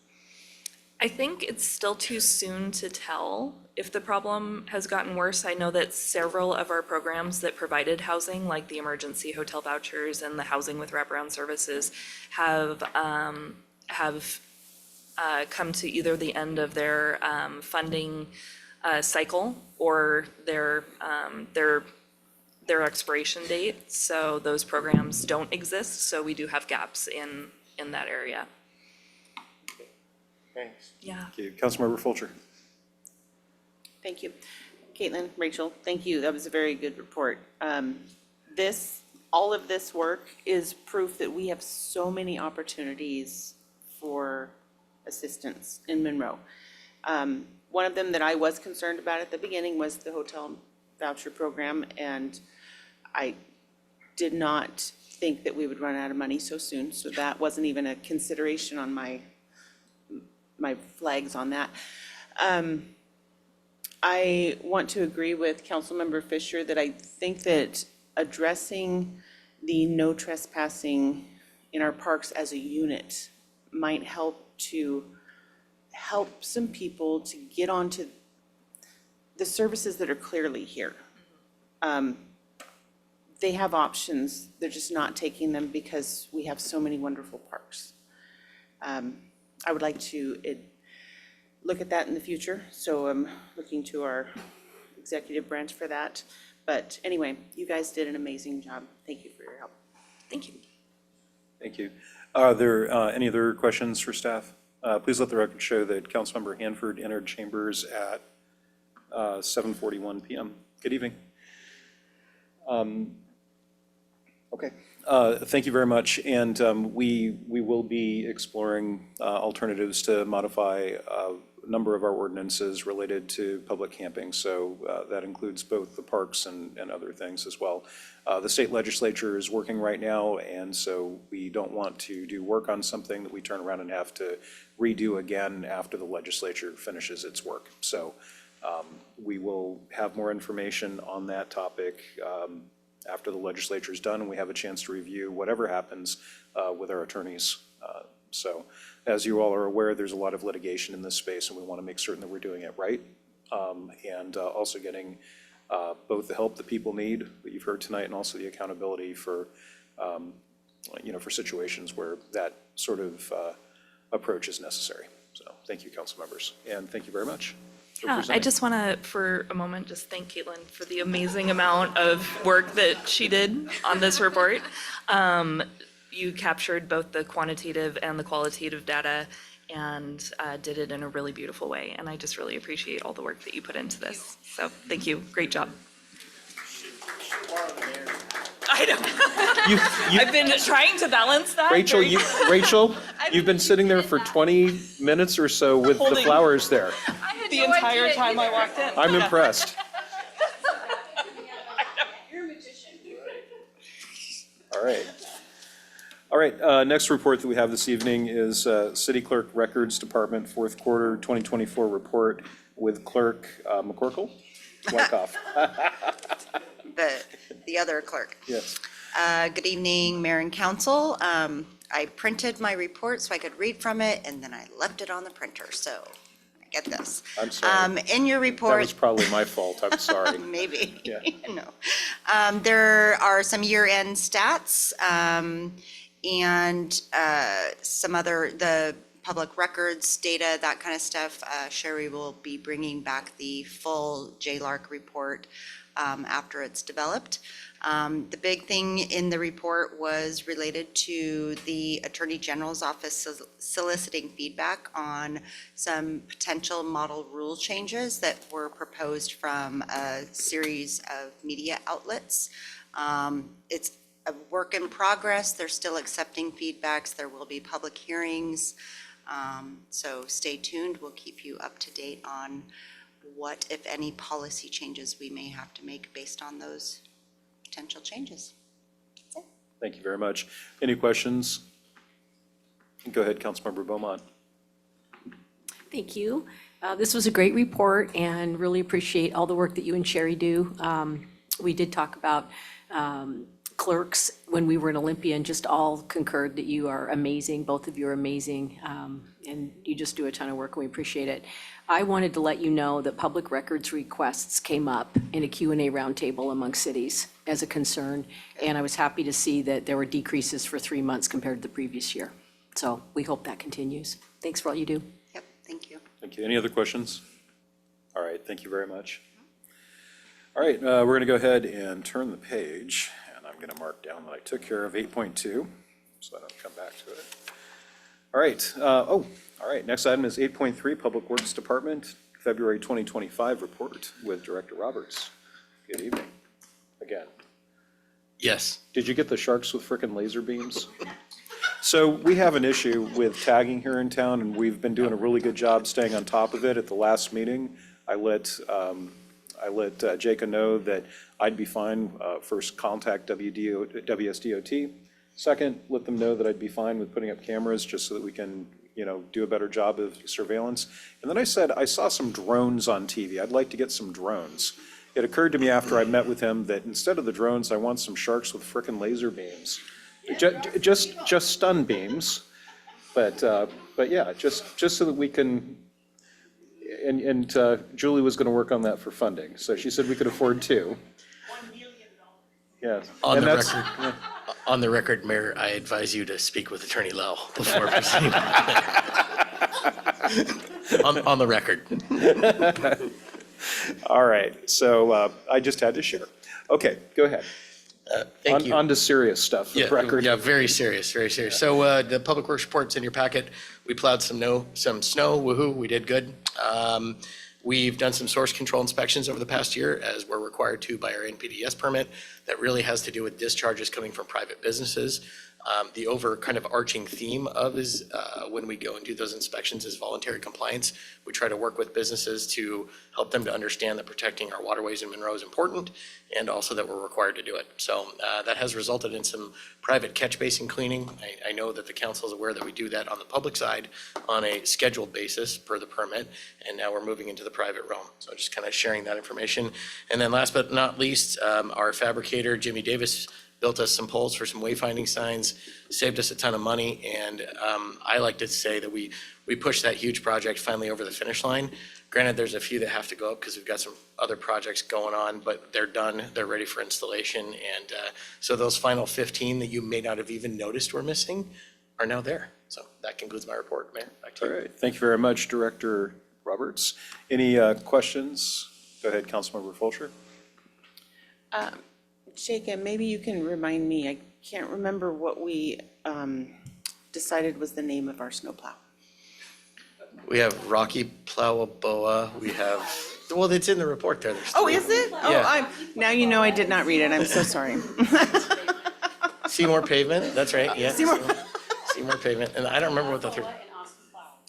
I think it's still too soon to tell if the problem has gotten worse. I know that several of our programs that provided housing, like the emergency hotel vouchers and the housing with wraparound services, have come to either the end of their funding cycle or their expiration date. So those programs don't exist. So we do have gaps in that area. Thanks. Yeah. Thank you. Councilmember Fulcher. Thank you. Caitlin, Rachel, thank you. That was a very good report. All of this work is proof that we have so many opportunities for assistance in Monroe. One of them that I was concerned about at the beginning was the hotel voucher program, and I did not think that we would run out of money so soon, so that wasn't even a consideration on my flags on that. I want to agree with Councilmember Fisher that I think that addressing the no trespassing in our parks as a unit might help some people to get onto the services that are clearly here. They have options, they're just not taking them because we have so many wonderful parks. I would like to look at that in the future, so I'm looking to our executive branch for that. But anyway, you guys did an amazing job. Thank you for your help. Thank you. Thank you. Are there any other questions for staff? Please let the record show that Councilmember Hanford entered chambers at 7:41 PM. Good evening. Okay. Thank you very much. And we will be exploring alternatives to modify a number of our ordinances related to public camping. So that includes both the parks and other things as well. The state legislature is working right now, and so we don't want to do work on something that we turn around and have to redo again after the legislature finishes its work. So we will have more information on that topic after the legislature is done and we have a chance to review whatever happens with our attorneys. So as you all are aware, there's a lot of litigation in this space, and we want to make certain that we're doing it right, and also getting both the help that people need that you've heard tonight and also the accountability for, for situations where that sort of approach is necessary. So thank you, council members, and thank you very much. Yeah, I just want to, for a moment, just thank Caitlin for the amazing amount of work that she did on this report. You captured both the quantitative and the qualitative data and did it in a really beautiful way. And I just really appreciate all the work that you put into this. So thank you. Great job. I know. I've been trying to balance that. Rachel, very you've been sitting there for 20 minutes or so with the Holding- flowers there. the entire time I walked in. I'm impressed. You're a magician. All right. All right, next report that we have this evening is City Clerk Records Department Fourth Quarter 2024 Report with Clerk McCorkle. Wyckoff. The other clerk. Yes. Good evening, Mayor and Council. I printed my report so I could read from it, and then I left it on the printer, so I get this. I'm sorry. In your That report. was probably my fault. I'm sorry. Maybe. Yeah. No. There are some year-end stats and some other, the public records data, that kind of stuff. Sherry will be bringing back the full JLARC report after it's developed. The big thing in the report was related to the Attorney General's office soliciting feedback on some potential model rule changes that were proposed from a series of media outlets. It's a work in progress. They're still accepting feedbacks. There will be public hearings. So stay tuned. We'll keep you up to date on what, if any, policy changes we may have to make based on those potential changes. That's it. Thank you very much. Any questions? Go ahead, Councilmember Beaumont. Thank you. This was a great report and really appreciate all the work that you and Sherry do. We did talk about clerks when we were in Olympia and just all concurred that you are amazing. Both of you are amazing, and you just do a ton of work and we appreciate it. I wanted to let you know that public records requests came up in a Q&A roundtable among cities as a concern, and I was happy to see that there were decreases for 3 months compared to the previous year. So we hope that continues. Thanks for all you do. Yep, thank you. Thank you. Any other questions? All right, thank you very much. All right, we're going to go ahead and turn the page, and I'm going to mark down that I took care of 8.2, so I don't come back to it. All right, all right, next item is 8.3, Public Works Department, February 2025 report with Director Roberts. Good evening, again. Yes. Did you get the sharks with frickin' laser beams? So we have an issue with tagging here in town, and we've been doing a really good job staying on top of it. At the last meeting, I let Jacob know that I'd be fine. First, contact WSDOT. Second, let them know that I'd be fine with putting up cameras just so that we can, do a better job of surveillance. And then I said, I saw some drones on TV. I'd like to get some drones. It occurred to me after I met with him that instead of the drones, I want some sharks with frickin' laser beams. Just stun beams, but yeah, just so that we can. And Julie was going to work on that for funding, so she said we could afford 2. $1 million. Yes. On the record, Mayor, I advise you to speak with Attorney Lau before proceeding. on the record. All right, so I just had to share. Okay, go ahead. Thank you. On to serious stuff, for the record. Yeah, very serious, very serious. So the Public Works report's in your packet. We plowed some snow, woohoo, we did good. We've done some source control inspections over the past year, as we're required to by our NPDES permit. That really has to do with discharges coming from private businesses. The kind of arching theme of is when we go and do those inspections is voluntary compliance. We try to work with businesses to help them to understand that protecting our waterways in Monroe is important, and also that we're required to do it. So that has resulted in some private catch basin cleaning. I know that the council is aware that we do that on the public side on a scheduled basis per the permit, and now we're moving into the private realm. So just kind of sharing that information. And then last but not least, our fabricator, Jimmy Davis, built us some poles for some wayfinding signs, saved us a ton of money, and I like to say that we pushed that huge project finally over the finish line. Granted, there's a few that have to go up because we've got some other projects going on, but they're done, they're ready for installation, and so those final 15 that you may not have even noticed were missing are now there. So that concludes my report, Mayor. Back to All you. right, thank you very much, Director Roberts. Any questions? Go ahead, Councilmember Fulcher. Jacob, maybe you can remind me, I can't remember what we decided was the name of our snowplow. We have Rocky Plowaboa, we have, well, it's in the report there. There's Oh, three. is it? Oh, Yeah. now you know I did not read it, I'm so sorry. Seymour Pavement, that's right, yeah. Seymour. Seymour Pavement, and I don't remember what the third.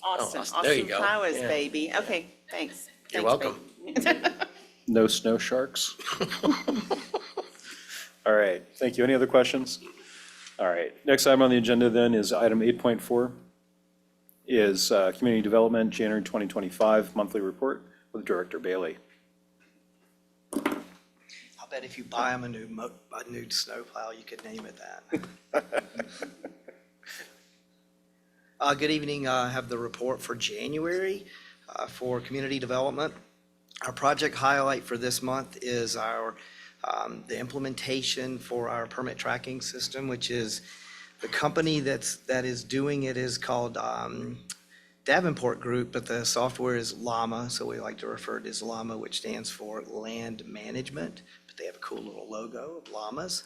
Austin, Austin, there you Austin go. Flowers, Yeah. baby. Okay, thanks. You're Thanks, welcome. baby. No snow sharks? All right, thank you. Any other questions? All right, next item on the agenda then is item 8.4, is Community Development, January 2025 Monthly Report with Director Bailey. I'll bet if you buy them a new snowplow, you could name it that. Good evening. I have the report for January for community development. Our project highlight for this month is the implementation for our permit tracking system, which is the company that is doing it is called Davenport Group, but the software is Llama, so we like to refer to it as Llama, which stands for Land Management, but they have a cool little logo of llamas.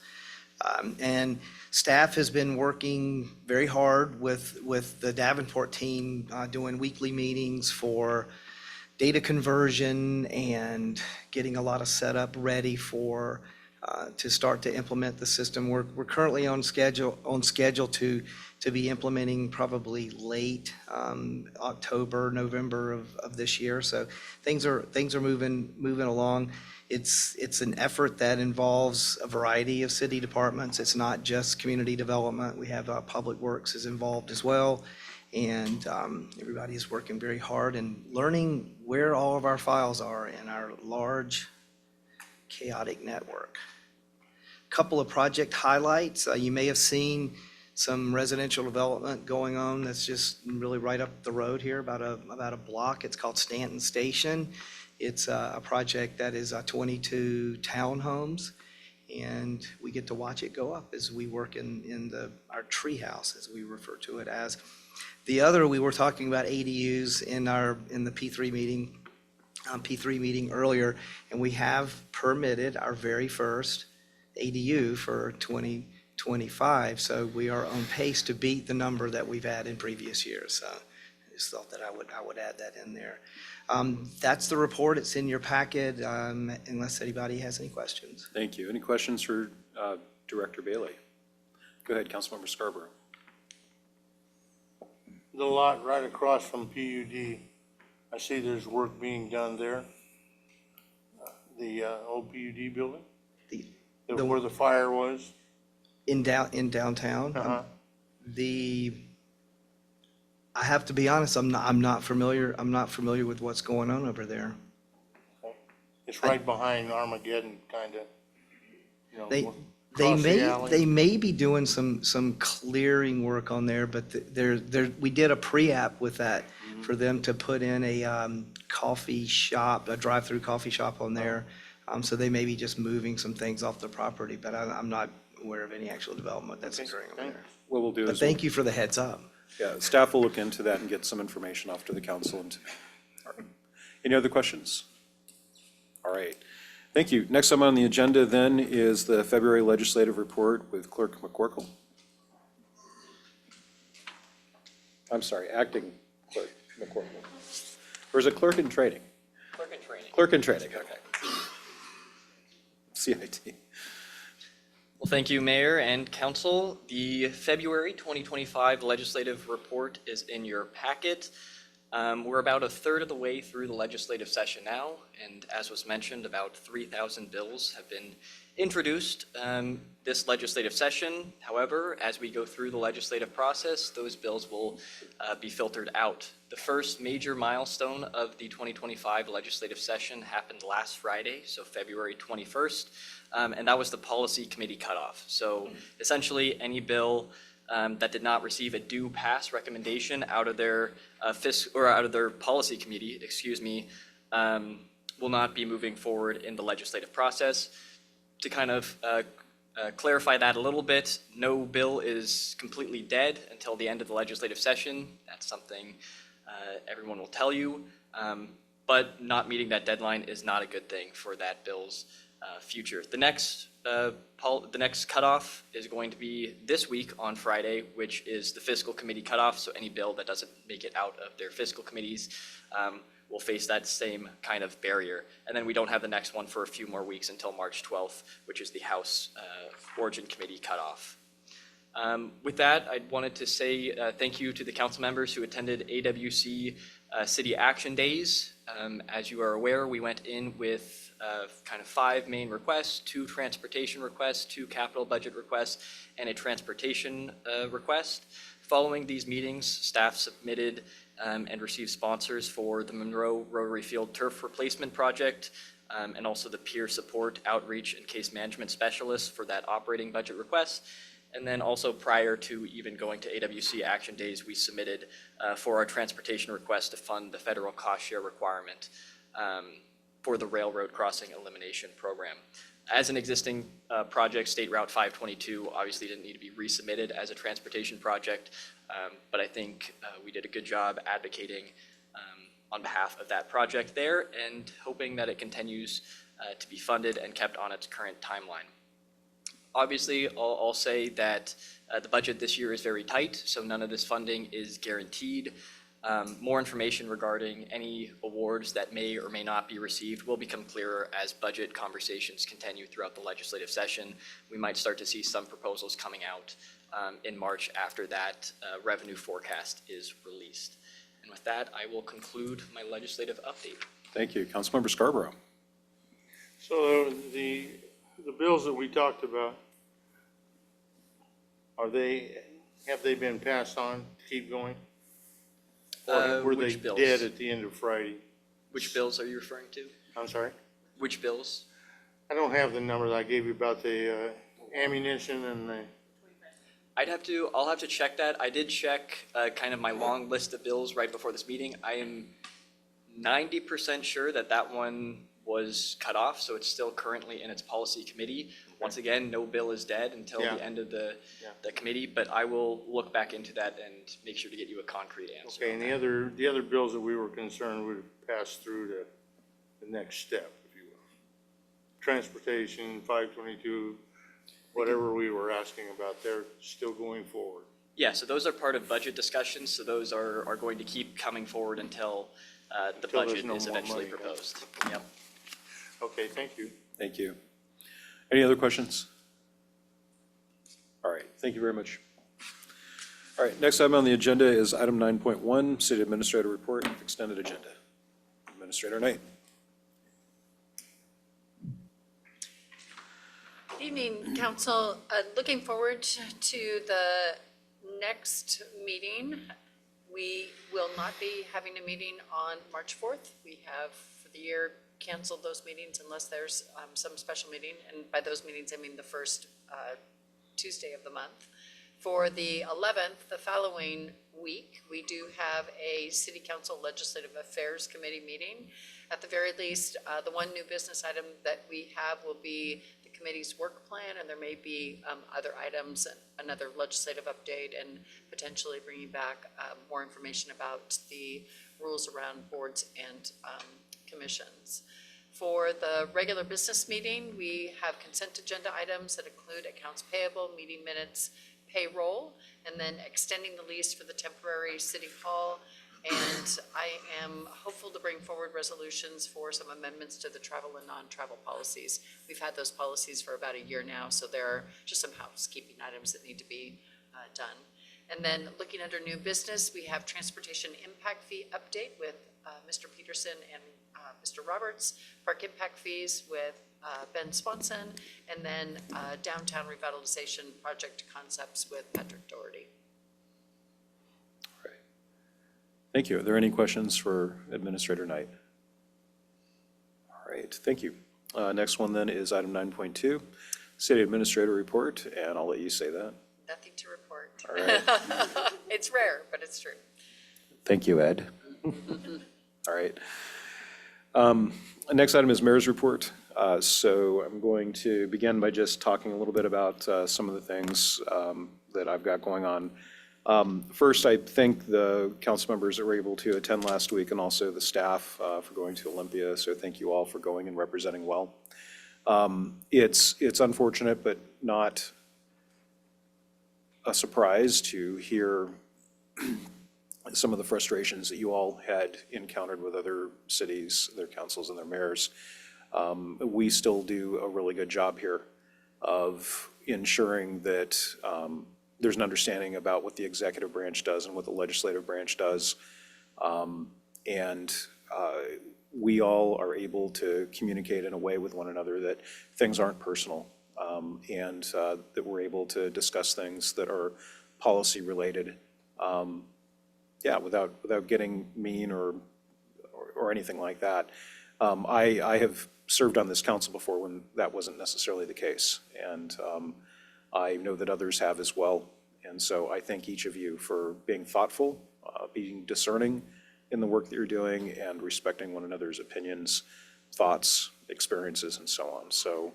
And staff has been working very hard with the Davenport team, doing weekly meetings for data conversion and getting a lot of setup ready for to start to implement the system. We're currently on schedule to be implementing probably late October, November of this year. So things are moving along. It's an effort that involves a variety of city departments. It's not just community development. We have Public Works is involved as well. And everybody is working very hard and learning where all of our files are in our large, chaotic network. Couple of project highlights. You may have seen some residential development going on that's just really right up the road here, about a block. It's called Stanton Station. It's a project that is 22 townhomes, and we get to watch it go up as we work in our treehouse, as we refer to it as. The other, we were talking about ADUs in the P3 meeting earlier, and we have permitted our very first ADU for 2025. So we are on pace to beat the number that we've had in previous years. So I just thought that I would add that in there. That's the report. It's in your packet, unless anybody has any questions. Thank you. Any questions for Director Bailey? Go ahead, Councilmember Scarborough. The lot right across from PUD, I see there's work being done there. The old PUD building, where the fire was. In downtown? Uh-huh. I have to be honest, I'm not familiar with what's going on over there. It's right behind Armageddon, kind of, you know. They may be doing some clearing work on there, but we did a pre-app with that for them to put in a coffee shop, a drive-through coffee shop on there. So they may be just moving some things off the property, but I'm not aware of any actual development that's occurring over there. What we'll do But is, thank you for the heads up. yeah, staff will look into that and get some information off to the council. And all right. Any other questions? All right. Thank you. Next item on the agenda then is the February legislative report with Clerk McCorkle. I'm sorry, Acting Clerk McCorkle. Or is it Clerk in Training? Clerk in training. Clerk in Training, okay. CIT. Well, thank you, Mayor and Council. The February 2025 legislative report is in your packet. We're about a third of the way through the legislative session now, and as was mentioned, about 3,000 bills have been introduced this legislative session. However, as we go through the legislative process, those bills will be filtered out. The first major milestone of the 2025 legislative session happened last Friday, so February 21st, and that was the policy committee cutoff. So essentially, any bill that did not receive a due pass recommendation out of their out of their policy committee, will not be moving forward in the legislative process. To kind of clarify that a little bit, no bill is completely dead until the end of the legislative session. That's something everyone will tell you, but not meeting that deadline is not a good thing for that bill's future. The next cutoff is going to be this week on Friday, which is the fiscal committee cutoff. So any bill that doesn't make it out of their fiscal committees will face that same kind of barrier. And then we don't have the next one for a few more weeks until March 12th, which is the House Origin Committee cutoff. With that, I wanted to say thank you to the council members who attended AWC City Action Days. As you are aware, we went in with kind of 5 main requests, 2 transportation requests, 2 capital budget requests, and a transportation request. Following these meetings, staff submitted and received sponsors for the Monroe Rotary Field Turf Replacement Project, and also the peer support, outreach, and case management specialists for that operating budget request. And then also prior to even going to AWC Action Days, we submitted for our transportation request to fund the federal cost share requirement for the railroad crossing elimination program. As an existing project, State Route 522 obviously didn't need to be resubmitted as a transportation project, but I think we did a good job advocating on behalf of that project there and hoping that it continues to be funded and kept on its current timeline. Obviously, I'll say that the budget this year is very tight, so none of this funding is guaranteed. More information regarding any awards that may or may not be received will become clearer as budget conversations continue throughout the legislative session. We might start to see some proposals coming out in March after that revenue forecast is released. And with that, I will conclude my legislative update. Thank you. Councilmember Scarborough. So the bills that we talked about, have they been passed on to keep going? Or were they Which bills? dead at the end of Friday? Which bills are you referring to? I'm sorry? Which bills? I don't have the numbers I gave you about the ammunition and the, I'll have to check that. I did check kind of my long list of bills right before this meeting. I am 90% sure that that one was cut off, so it's still currently in its policy committee. Once again, no bill is dead until the end of the committee, but I will look back into that and make sure to get you a concrete answer. okay, and the other bills that we were concerned would pass through to the next step, if you will. Transportation, 522, whatever we were asking about, they're still going forward. Yeah, so those are part of budget discussions, so those are going to keep coming forward until the Until there's budget no is more eventually money. proposed. Yep. Okay, thank you. Thank you. Any other questions? All right, thank you very much. All right, next item on the agenda is item 9.1, City Administrator Report, Extended Agenda. Administrator Knight. Good evening, Council. Looking forward to the next meeting. We will not be having a meeting on March 4th. We have, for the year, canceled those meetings unless there's some special meeting. And by those meetings, I mean the first Tuesday of the month. For the 11th, the following week, we do have a City Council Legislative Affairs Committee meeting. At the very least, the one new business item that we have will be the committee's work plan, and there may be other items, another legislative update, and potentially bringing back more information about the rules around boards and commissions. For the regular business meeting, we have consent agenda items that include accounts payable, meeting minutes, payroll, and then extending the lease for the temporary city hall. And I am hopeful to bring forward resolutions for some amendments to the travel and non-travel policies. We've had those policies for about a year now, so there are just some housekeeping items that need to be done. And then looking under new business, we have transportation impact fee update with Mr. Peterson and Mr. Roberts, park impact fees with Ben Swanson, and then downtown revitalization project concepts with Patrick Doherty. Thank you. Are there any questions for Administrator Knight? All right, thank you. Next one then is item 9.2, City Administrator Report, and I'll let you say that. Nothing to report. All right. It's rare, but it's true. Thank you, Ed. All right. Next item is Mayor's Report. So I'm going to begin by just talking a little bit about some of the things that I've got going on. First, I thank the council members that were able to attend last week and also the staff for going to Olympia. So thank you all for going and representing well. It's unfortunate, but not a surprise to hear some of the frustrations that you all had encountered with other cities, their councils and their mayors. We still do a really good job here of ensuring that there's an understanding about what the executive branch does and what the legislative branch does. We all are able to communicate in a way with one another that things aren't personal, and that we're able to discuss things that are policy related, without getting mean or anything like that. I have served on this council before when that wasn't necessarily the case, and I know that others have as well. And so I thank each of you for being thoughtful, being discerning in the work that you're doing, and respecting one another's opinions, thoughts, experiences, and so on. So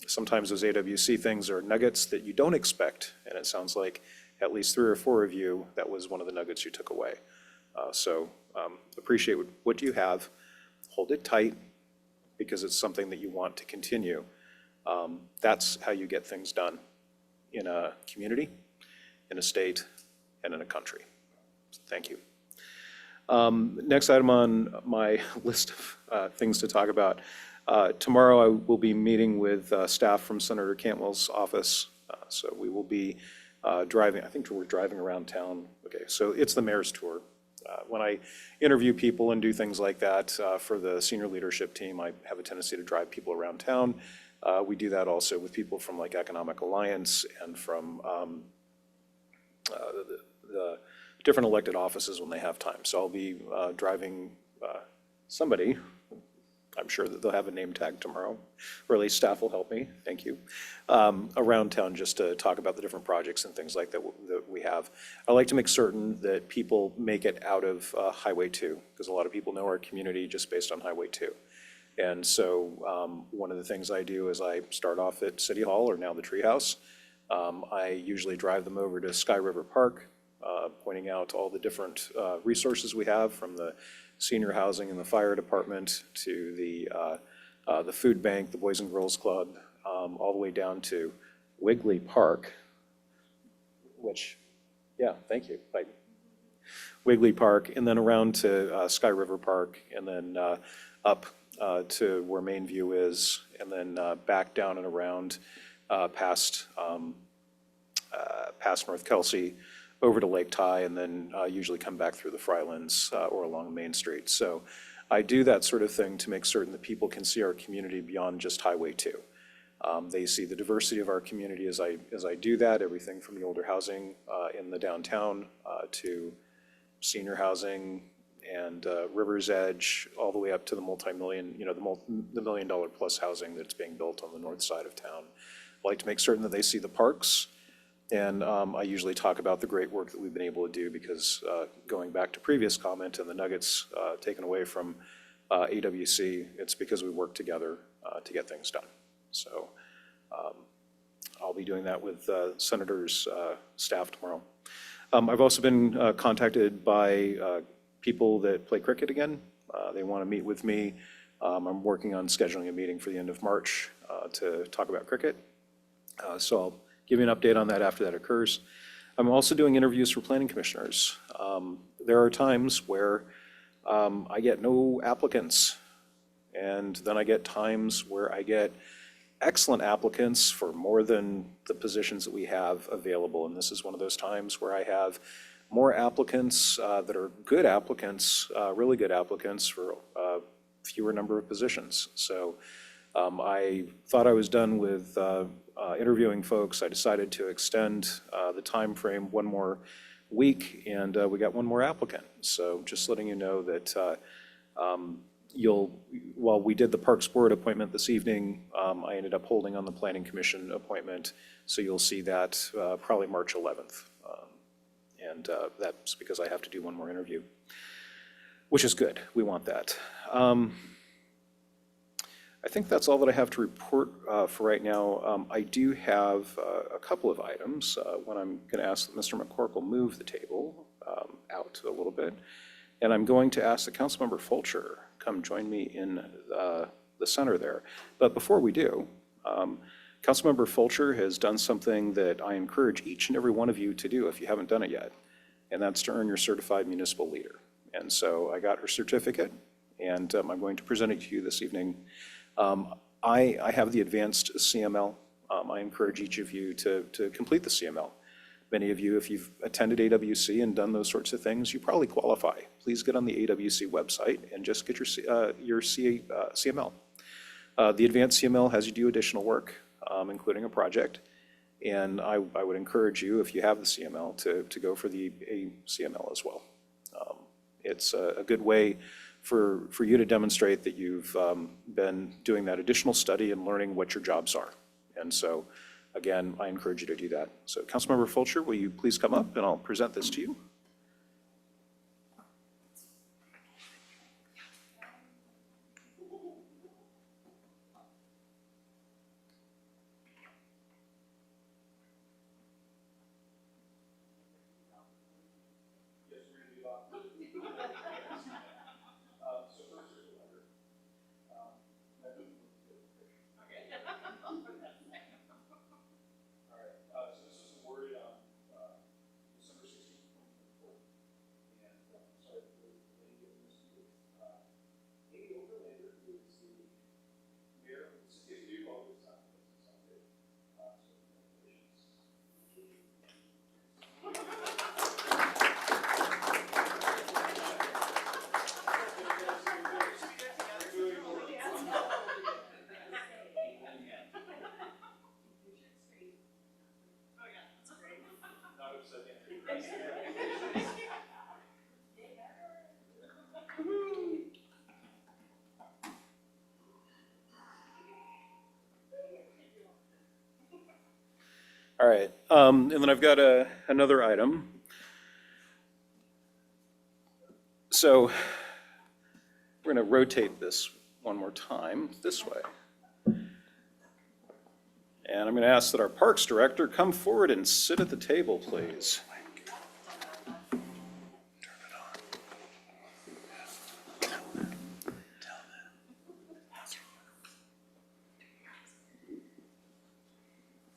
sometimes those AWC things are nuggets that you don't expect, and it sounds like at least 3 or 4 of you, that was one of the nuggets you took away. Appreciate what you have, hold it tight, because it's something that you want to continue. That's how you get things done in a community, in a state, and in a country. So thank you. Next item on my list of things to talk about. Tomorrow I will be meeting with staff from Senator Cantwell's office. So we will be driving, I think we're driving around town. Okay, so it's the mayor's tour. When I interview people and do things like that for the senior leadership team, I have a tendency to drive people around town. We do that also with people from like Economic Alliance and from the different elected offices when they have time. So I'll be driving somebody. I'm sure that they'll have a name tag tomorrow, or at least staff will help me, thank you, around town just to talk about the different projects and things like that that we have. I like to make certain that people make it out of Highway 2, because a lot of people know our community just based on Highway 2. And so one of the things I do is I start off at City Hall, or now the Treehouse. I usually drive them over to Sky River Park, pointing out all the different resources we have, from the senior housing and the fire department to the food bank, the Boys and Girls Club, all the way down to Wiggly Park, which, yeah, thank you. Wiggly Park, and then around to Sky River Park, and then up to where Main View is, and then back down and around past North Kelsey, over to Lake Ty, and then usually come back through the Frylands or along Main Street. So I do that sort of thing to make certain that people can see our community beyond just Highway 2. They see the diversity of our community as I do that, everything from the older housing in the downtown to senior housing and River's Edge, all the way up to the multi-million, the $1 million plus housing that's being built on the north side of town. I like to make certain that they see the parks. And I usually talk about the great work that we've been able to do, because going back to previous comment and the nuggets taken away from AWC, it's because we work together to get things done. So I'll be doing that with Senator's staff tomorrow. I've also been contacted by people that play cricket again. They want to meet with me I'm working on scheduling a meeting for the end of March to talk about cricket. So I'll give you an update on that after that occurs. I'm also doing interviews for planning commissioners. There are times where I get no applicants, and then I get times where I get excellent applicants for more than the positions that we have available. And this is one of those times where I have more applicants that are good applicants, really good applicants for fewer number of positions. So I thought I was done with interviewing folks. I decided to extend the time frame one more week, and we got one more applicant. So just letting you know that while we did the Parks Board appointment this evening, I ended up holding on the Planning Commission appointment. So you'll see that probably March 11th. And that's because I have to do one more interview, which is good. We want that. I think that's all that I have to report for right now. I do have a couple of items when I'm going to ask that Mr. McCorkle move the table out a little bit. And I'm going to ask the Councilmember Fulcher come join me in the center there. But before we do, Councilmember Fulcher has done something that I encourage each and every one of you to do if you haven't done it yet, and that's to earn your certified municipal leader. And so I got her certificate, and I'm going to present it to you this evening. I have the advanced CML. I encourage each of you to complete the CML. Many of you, if you've attended AWC and done those sorts of things, you probably qualify. Please get on the AWC website and just get your CML. The advanced CML has you do additional work, including a project. And I would encourage you, if you have the CML, to go for the ACML as well. It's a good way for you to demonstrate that you've been doing that additional study and learning what your jobs are. And so, again, I encourage you to do that. So Councilmember Fulcher, will you please come up and I'll present this to you? All right, and then I've got another item. So we're going to rotate this one more time this way. And I'm going to ask that our Parks Director come forward and sit at the table, please.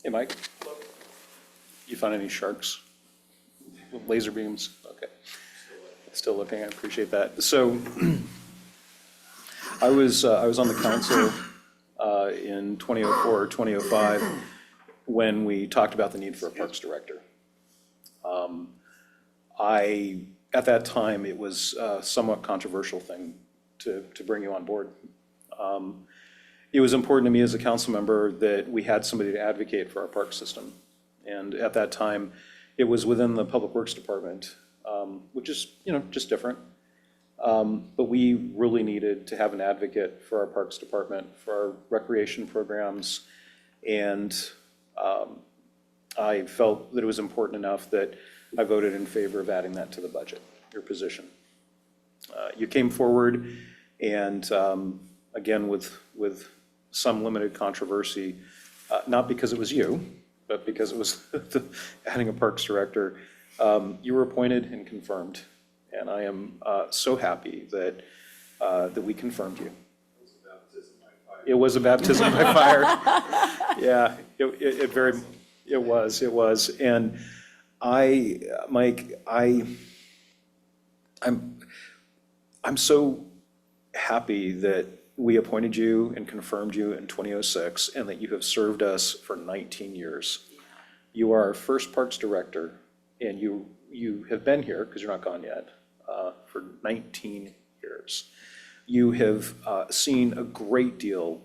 Hey, Mike. You find any sharks? Laser beams? Okay. Still looking, I appreciate that. So I was on the council in 2004 or 2005 when we talked about the need for a Parks Director. At that time, it was a somewhat controversial thing to bring you on board. It was important to me as a council member that we had somebody to advocate for our park system. And at that time, it was within the Public Works Department, which is, just different. But we really needed to have an advocate for our Parks Department, for our recreation programs. And I felt that it was important enough that I voted in favor of adding that to the budget, your position. You came forward and, again, with some limited controversy, not because it was you, but because it was adding a Parks Director. You were appointed and confirmed, and I am so happy that we confirmed you. It was a baptism by fire. Yeah, it was. And Mike, I'm so happy that we appointed you and confirmed you in 2006 and that you have served us for 19 years. You are our first Parks Director, and you have been here, because you're not gone yet, for 19 years. You have seen a great deal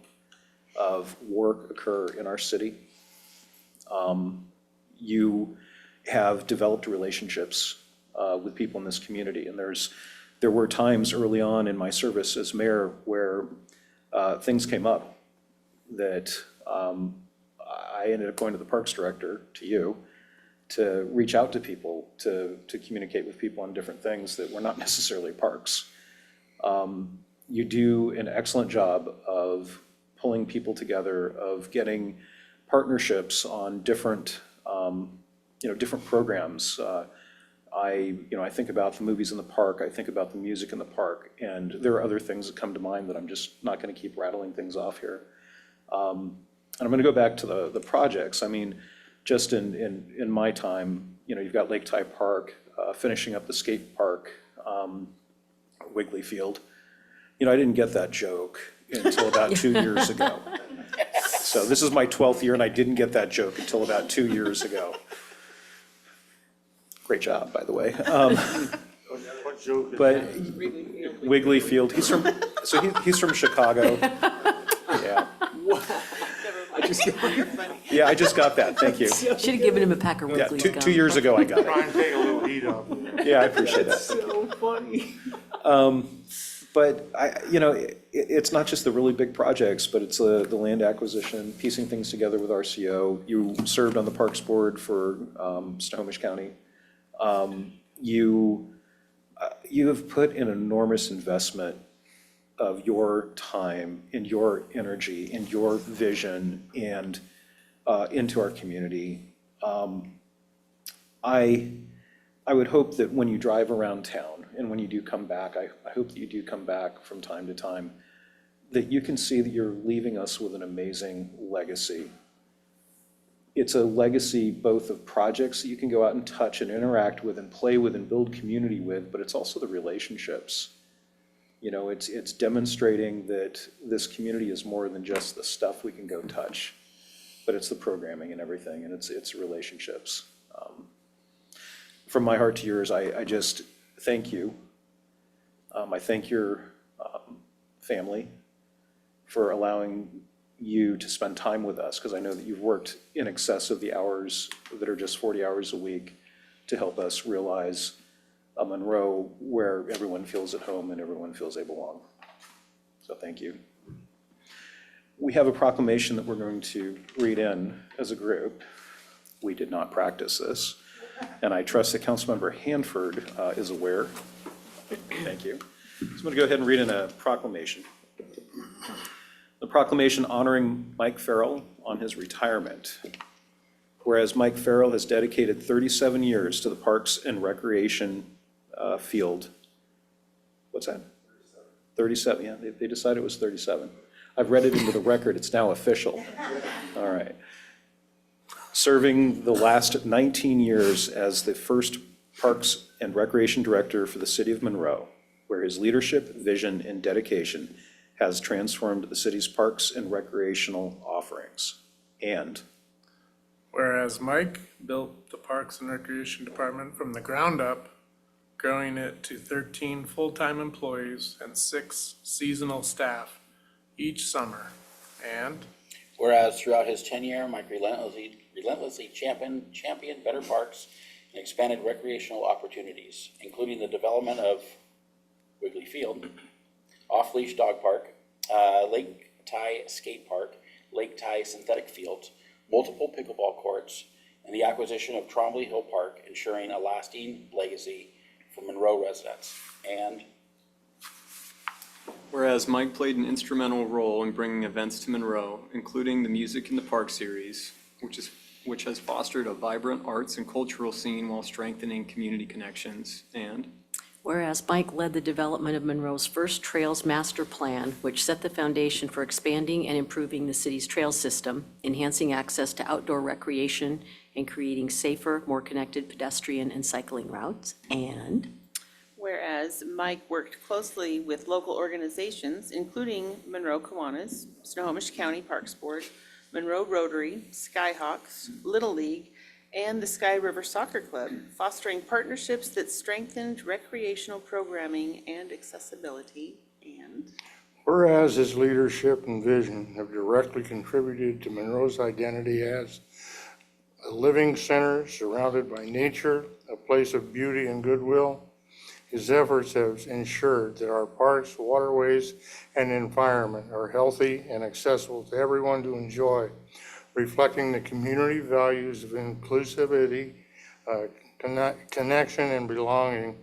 of work occur in our city. You have developed relationships with people in this community, and there were times early on in my service as mayor where things came up that I ended up going to the Parks Director, to you, to reach out to people, to communicate with people on different things that were not necessarily parks. You do an excellent job of pulling people together, of getting partnerships on different, different programs. I think about the movies in the park, I think about the music in the park, and there are other things that come to mind that I'm just not going to keep rattling things off here. And I'm going to go back to the projects. I mean, just in my time, you've got Lake Ty Park, finishing up the skate park, Wiggly Field. I didn't get that joke until about 2 years ago. So this is my 12th year, and I didn't get that joke until about 2 years ago. Great job, by the way. What joke is But that? Wiggly Field, he's from Chicago. Yeah. Yeah, I just got that, thank you. Should have given him a pack of Yeah, Wrigley's two gum. years ago I got Try it. and take a little heat off. Yeah, I appreciate that. So funny. But it's not just the really big projects, but it's the land acquisition, piecing things together with RCO. You served on the Parks Board for Snohomish County. You have put an enormous investment of your time and your energy and your vision and into our community. I would hope that when you drive around town and when you do come back, I hope that you do come back from time to time, that you can see that you're leaving us with an amazing legacy. It's a legacy both of projects that you can go out and touch and interact with and play with and build community with, but it's also the relationships. It's demonstrating that this community is more than just the stuff we can go touch, but it's the programming and everything, and it's relationships. From my heart to yours, I just thank you. I thank your family for allowing you to spend time with us, because I know that you've worked in excess of the hours that are just 40 hours a week to help us realize a Monroe where everyone feels at home and everyone feels they belong. So thank you. We have a proclamation that we're going to read in as a group. We did not practice this, and I trust that Councilmember Hanford is aware. Thank you. So I'm going to go ahead and read in a proclamation. The proclamation honoring Mike Farrell on his retirement. Whereas Mike Farrell has dedicated 37 years to the Parks and Recreation field. What's that? 37, yeah, they decided it was 37. I've read it into the record, it's now official. All right. Serving the last 19 years as the first Parks and Recreation Director for the city of Monroe, where his leadership, vision, and dedication has transformed the city's parks and recreational offerings. And whereas Mike built the Parks and Recreation Department from the ground up, growing it to 13 full-time employees and 6 seasonal staff each summer. And whereas throughout his tenure, Mike relentlessly championed better parks and expanded recreational opportunities, including the development of Wiggly Field, Off-Leash Dog Park, Lake Ty Skate Park, Lake Ty Synthetic Fields, multiple pickleball courts, and the acquisition of Trombley Hill Park, ensuring a lasting legacy for Monroe residents. And whereas Mike played an instrumental role in bringing events to Monroe, including the Music in the Park series, which has fostered a vibrant arts and cultural scene while strengthening community connections. And Whereas Mike led the development of Monroe's first Trails Master Plan, which set the foundation for expanding and improving the city's trail system, enhancing access to outdoor recreation, and creating safer, more connected pedestrian and cycling routes. And Whereas Mike worked closely with local organizations, including Monroe Kiwanis, Snohomish County Parks Board, Monroe Rotary, Skyhawks, Little League, and the Sky River Soccer Club, fostering partnerships that strengthened recreational programming and accessibility. And Whereas his leadership and vision have directly contributed to Monroe's identity as a living center surrounded by nature, a place of beauty and goodwill, his efforts have ensured that our parks, waterways, and environment are healthy and accessible to everyone to enjoy, reflecting the community values of inclusivity, connection, and belonging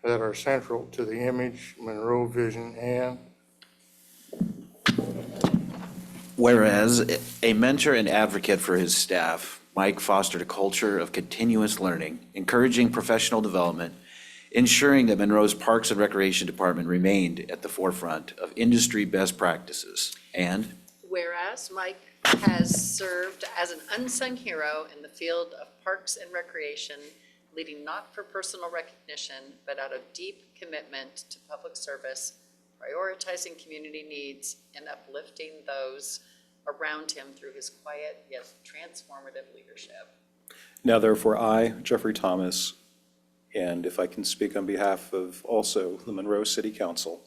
that are central to the image, Monroe vision, and Whereas a mentor and advocate for his staff, Mike fostered a culture of continuous learning, encouraging professional development, ensuring that Monroe's Parks and Recreation Department remained at the forefront of industry best practices. And Whereas Mike has served as an unsung hero in the field of parks and recreation, leading not for personal recognition, but out of deep commitment to public service, prioritizing community needs, and uplifting those around him through his quiet yet transformative leadership. Now therefore, I, Jeffrey Thomas, and if I can speak on behalf of also the Monroe City Council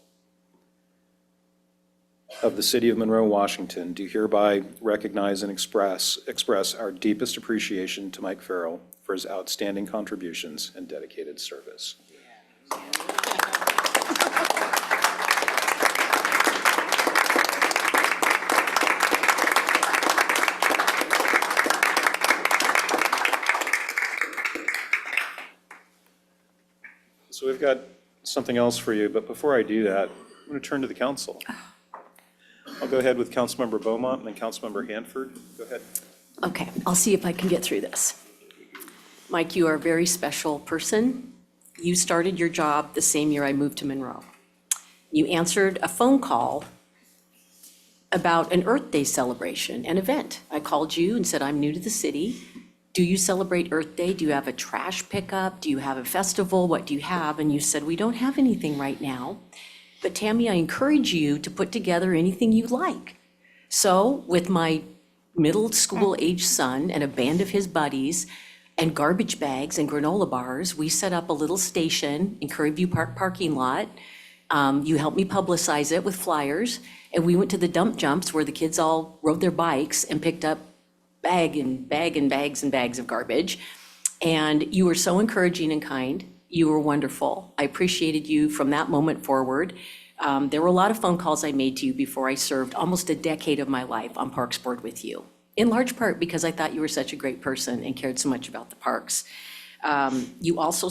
of the City of Monroe, Washington, do hereby recognize and express our deepest appreciation to Mike Farrell for his outstanding contributions and dedicated service. So we've got something else for you, but before I do that, I'm going to turn to the council. I'll go ahead with Councilmember Beaumont and then Councilmember Hanford. Go ahead. Okay, I'll see if I can get through this. Mike, you are a very special person. You started your job the same year I moved to Monroe. You answered a phone call about an Earth Day celebration, an event. I called you and said, I'm new to the city. Do you celebrate Earth Day? Do you have a trash pickup? Do you have a festival? What do you have? And you said, we don't have anything right now. But Tammy, I encourage you to put together anything you like. So with my middle school age son and a band of his buddies and garbage bags and granola bars, we set up a little station in Curry View Park parking lot. You helped me publicize it with flyers, and we went to the dump jumps where the kids all rode their bikes and picked up bags and bags of garbage. And you were so encouraging and kind. You were wonderful. I appreciated you from that moment forward. There were a lot of phone calls I made to you before I served almost a decade of my life on Parks Board with you, in large part because I thought you were such a great person and cared so much about the parks. You also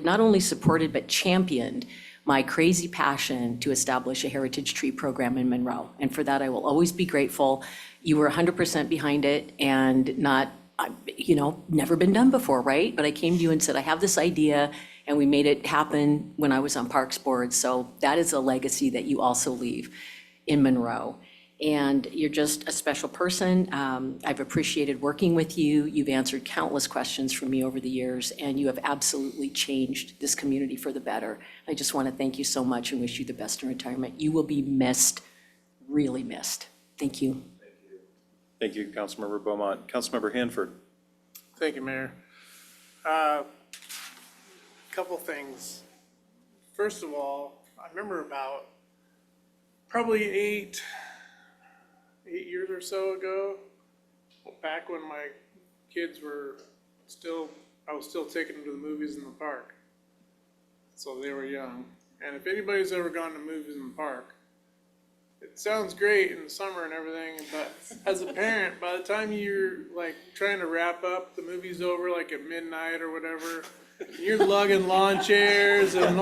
not only supported, but championed my crazy passion to establish a heritage tree program in Monroe. And for that, I will always be grateful. You were 100% behind it and never been done before, right? But I came to you and said, I have this idea, and we made it happen when I was on Parks Board. So that is a legacy that you also leave in Monroe. And you're just a special person. I've appreciated working with you. You've answered countless questions from me over the years, and you have absolutely changed this community for the better. I just want to thank you so much and wish you the best in retirement. You will be missed, really missed. Thank you. Thank you, Councilmember Beaumont. Councilmember Hanford. Thank you, Mayor. Couple things. First of all, I remember about probably eight years or so ago, back when my kids were I was still taking them to the movies in the park. So they were young. And if anybody's ever gone to movies in the park, it sounds great in the summer and everything, but as a parent, by the time you're like trying to wrap up, the movie's over like at midnight or whatever, you're lugging lawn chairs and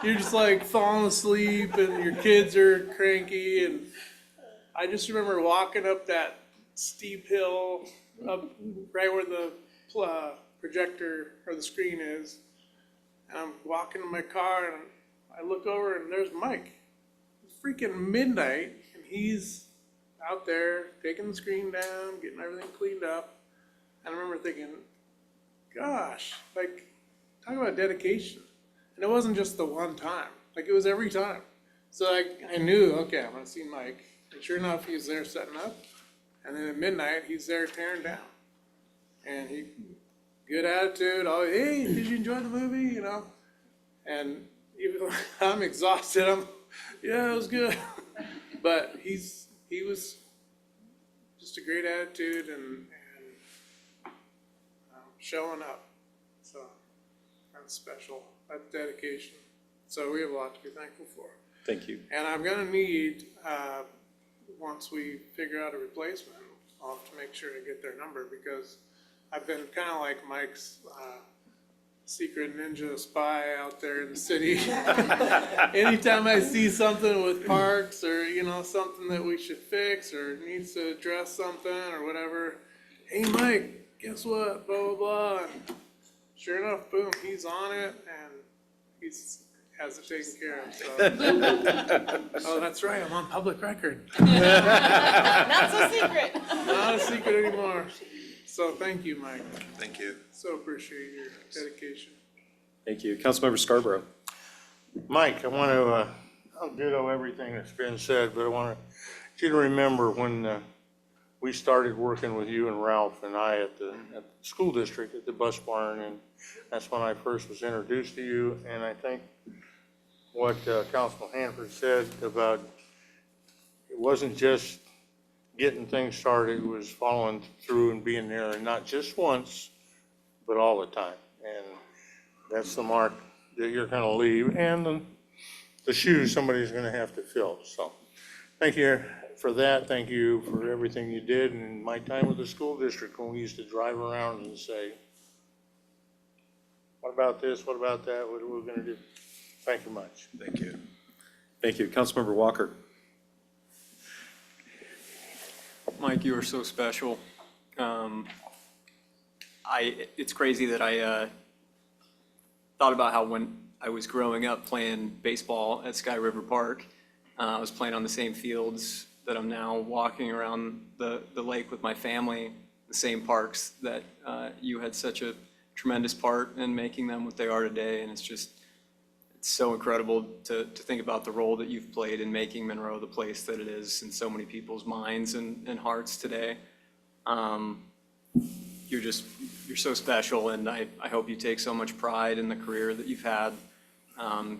you're just like falling asleep and your kids are cranky. And I just remember walking up that steep hill up right where the projector or the screen is. I'm walking to my car and I look over and there's Mike. It's freaking midnight and he's out there taking the screen down, getting everything cleaned up. And I remember thinking, gosh, like, talk about dedication. And it wasn't just the one time, like it was every time. So I knew, okay, I'm gonna see Mike. And sure enough, he was there setting up. And then at midnight, he's there tearing down. And he, good attitude, always, hey, did you enjoy the movie, you know? And even though I'm exhausted, yeah, it was good. But he was just a great attitude and showing up. So that's special. That's dedication. So we have a lot to be thankful for. Thank you. And I'm gonna need, once we figure out a replacement, I'll have to make sure to get their number because I've been kind of like Mike's secret ninja spy out there in the city. Anytime I see something with parks or, you know, something that we should fix or needs to address something or whatever, hey, Mike, guess what, blah, blah, blah. And sure enough, boom, he's on it and he's has it taken care of, so. Oh, that's right, I'm on public record. Not so secret. Not a secret anymore. So thank you, Mike. Thank you. So appreciate your dedication. Thank you. Councilmember Scarborough. Mike, I want to, I'll ditto everything that's been said, but I want you to remember when we started working with you and Ralph and I at the school district at the bus barn, and that's when I first was introduced to you. And I think what Councilman Hanford said about it wasn't just getting things started, it was following through and being there, and not just once, but all the time. And that's the mark that you're going to leave, and the shoes somebody's going to have to fill. So thank you for that. Thank you for everything you did. And my time with the school district, when we used to drive around and say, what about this? What about that? What are we going to do? Thank you much. Thank you. Thank you. Councilmember Walker. Mike, you are so special. It's crazy that I thought about how when I was growing up playing baseball at Sky River Park, I was playing on the same fields that I'm now walking around the lake with my family, the same parks that you had such a tremendous part in making them what they are today. And it's so incredible to think about the role that you've played in making Monroe the place that it is in so many people's minds and hearts today. You're so special, and I hope you take so much pride in the career that you've had,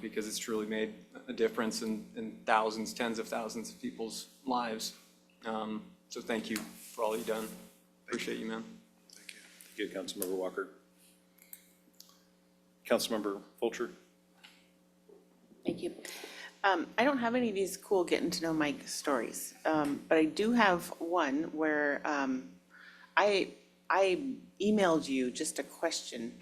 because it's truly made a difference in thousands, tens of thousands of people's lives. So thank you for all you've done. Appreciate you, man. Thank you, Councilmember Walker. Councilmember Fulcher. Thank you. I don't have any of these cool getting to know Mike stories, but I do have one where I emailed you just a question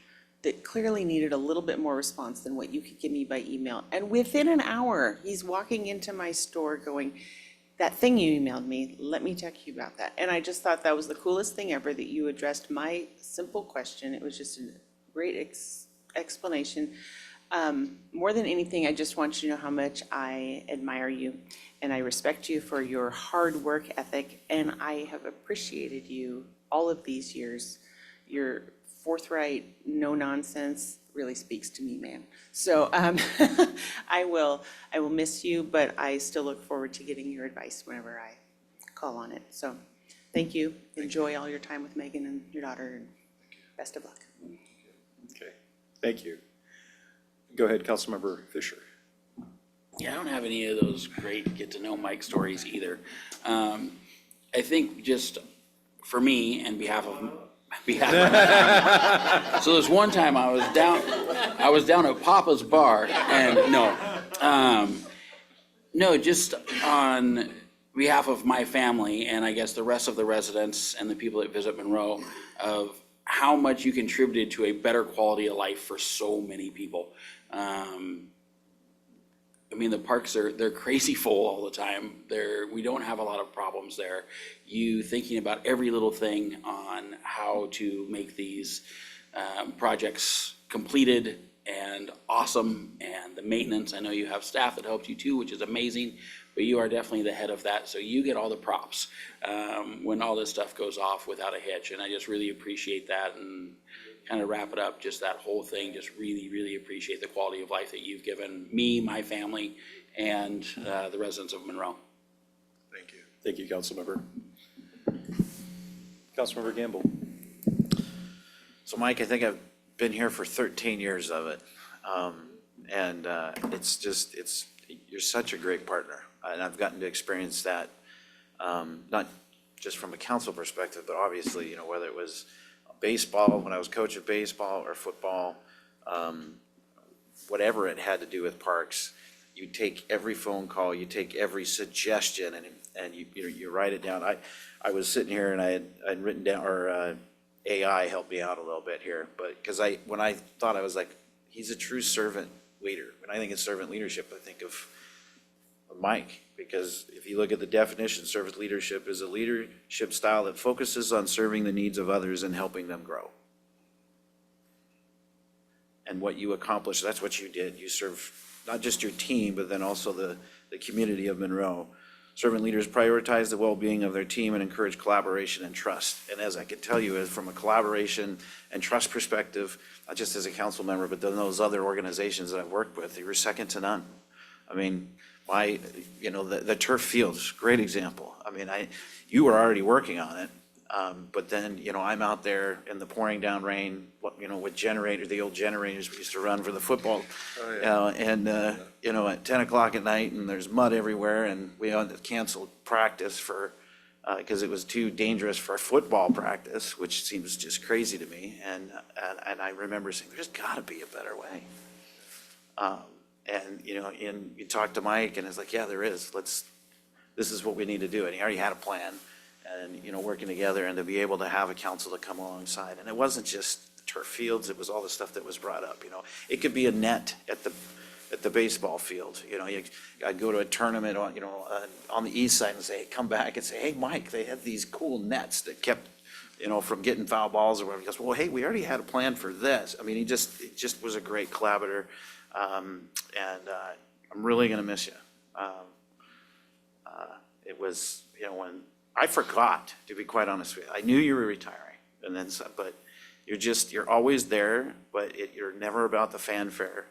that clearly needed a little bit more response than what you could give me by email. And within an hour, he's walking into my store going, that thing you emailed me, let me talk to you about that. And I just thought that was the coolest thing ever, that you addressed my simple question. It was just a great explanation. More than anything, I just want you to know how much I admire you and I respect you for your hard work ethic, and I have appreciated you all of these years. Your forthright, no nonsense really speaks to me, man. So I will miss you, but I still look forward to getting your advice whenever I call on it. So thank you. Enjoy all your time with Megan and your daughter, and best of luck. Okay. Thank you. Go ahead, Councilmember Fisher. Yeah, I don't have any of those great get to know Mike stories either. I think just for me and behalf of so there's one time I was down at Papa's Bar, and no, just on behalf of my family and I guess the rest of the residents and the people that visit Monroe, of how much you contributed to a better quality of life for so many people. I mean, the parks they're crazy full all the time. We don't have a lot of problems there. You thinking about every little thing on how to make these projects completed and awesome, and the maintenance, I know you have staff that helped you too, which is amazing, but you are definitely the head of that, so you get all the props when all this stuff goes off without a hitch, and I just really appreciate that, and kind of wrap it up, just that whole thing, just really, really appreciate the quality of life that you've given me, my family, and the residents of Monroe. Thank you. Thank you, Councilmember. Councilmember Gamble. So Mike, I think I've been here for 13 years of it. And you're such a great partner. And I've gotten to experience that, not just from a council perspective, but obviously, you know, whether it was baseball, when I was coach of baseball or football, whatever it had to do with parks, you take every phone call, you take every suggestion and you write it down. I was sitting here and I'd written down, or AI helped me out a little bit here, but because when I thought, I was like, he's a true servant leader. When I think of servant leadership, I think of Mike, because if you look at the definition, servant leadership is a leadership style that focuses on serving the needs of others and helping them grow. And what you accomplish, that's what you did. You serve not just your team, but then also the community of Monroe. Servant leaders prioritize the well-being of their team and encourage collaboration and trust. And as I can tell you, from a collaboration and trust perspective, not just as a council member, but then those other organizations that I've worked with, you were second to none. I mean, the turf fields, great example. I mean, you were already working on it, but then, I'm out there in the pouring down rain, with generators, the old generators we used to run for the football. At 10 o'clock at night, and there's mud everywhere, and we had to cancel practice because it was too dangerous for football practice, which seems just crazy to me. And I remember saying, there's gotta be a better way. And you talk to Mike, and it's like, yeah, there is. This is what we need to do. And he already had a plan, and working together, and to be able to have a council to come alongside. And it wasn't just the turf fields; it was all the stuff that was brought up. It could be a net at the baseball field. I'd go to a tournament on the east side and say, hey, come back and say, hey, Mike, they had these cool nets that kept from getting foul balls or whatever. He goes, well, hey, we already had a plan for this. I mean, he just was a great collaborator. And I'm really going to miss you. It was, when I forgot, to be quite honest with you, I knew you were retiring, and then, but you're always there, but you're never about the fanfare.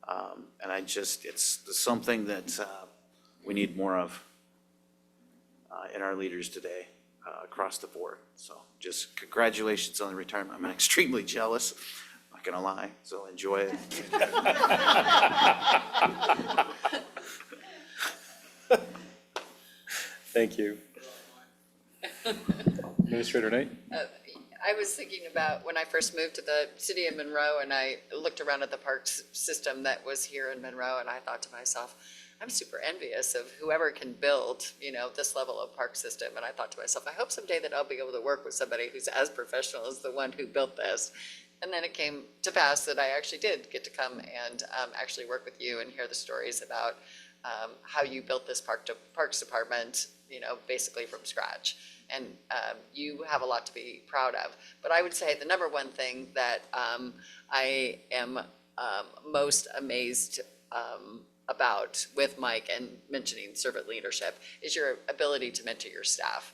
And it's something that we need more of in our leaders today across the board. So just congratulations on the retirement. I'm extremely jealous. Not gonna lie, so enjoy it. Thank you. Administrator Knight? I was thinking about when I first moved to the city of Monroe and I looked around at the parks system that was here in Monroe, and I thought to myself, I'm super envious of whoever can build, this level of park system. And I thought to myself, I hope someday that I'll be able to work with somebody who's as professional as the one who built this. And then it came to pass that I actually did get to come and actually work with you and hear the stories about how you built this parks department, basically from scratch. And you have a lot to be proud of. But I would say the number one thing that I am most amazed about with Mike and mentioning servant leadership is your ability to mentor your staff.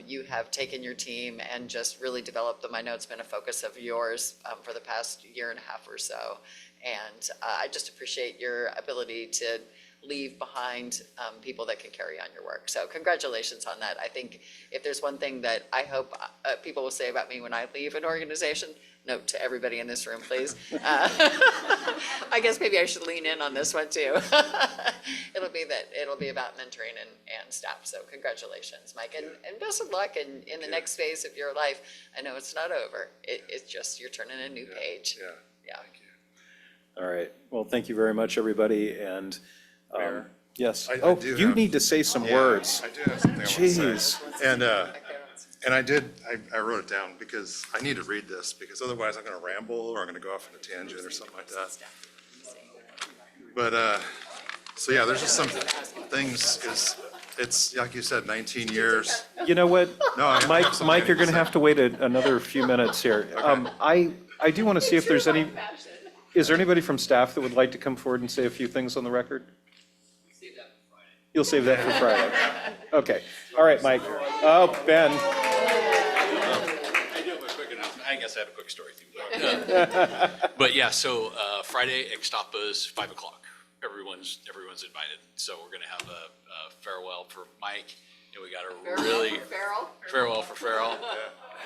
You have taken your team and just really developed them. I know it's been a focus of yours for the past year and a half or so. And I just appreciate your ability to leave behind people that can carry on your work. So congratulations on that. I think if there's one thing that I hope people will say about me when I leave an organization, note to everybody in this room, please. I guess maybe I should lean in on this one too. It'll be about mentoring and staff. So congratulations, Mike, and best of luck in the next phase of your life. I know it's not over. It's just you're turning a new page. Yeah. Thank you. All right. Well, thank you very much, everybody. And Mayor? yes. I do You have- need to say some words. I do have something I want to say. Jeez. And I wrote it down because I need to read this, because otherwise I'm gonna ramble or I'm gonna go off on a tangent or something like that. But, so yeah, there's just some things, because it's, like you said, 19 years. You know what? No, I have something Mike, you're to going to say. have to wait another few minutes here. I do want to see if there's any Is there anybody from staff that would like to come forward and say a few things on the record? Save that for Friday. You'll save that for Friday. Okay. All right, Mike. Oh, Ben. I do have a quick announcement. I guess I have a quick story too. But yeah, so Friday, Extapa's 5 o'clock. Everyone's invited. So we're gonna have a farewell for Mike, and we got a really farewell for Farrell,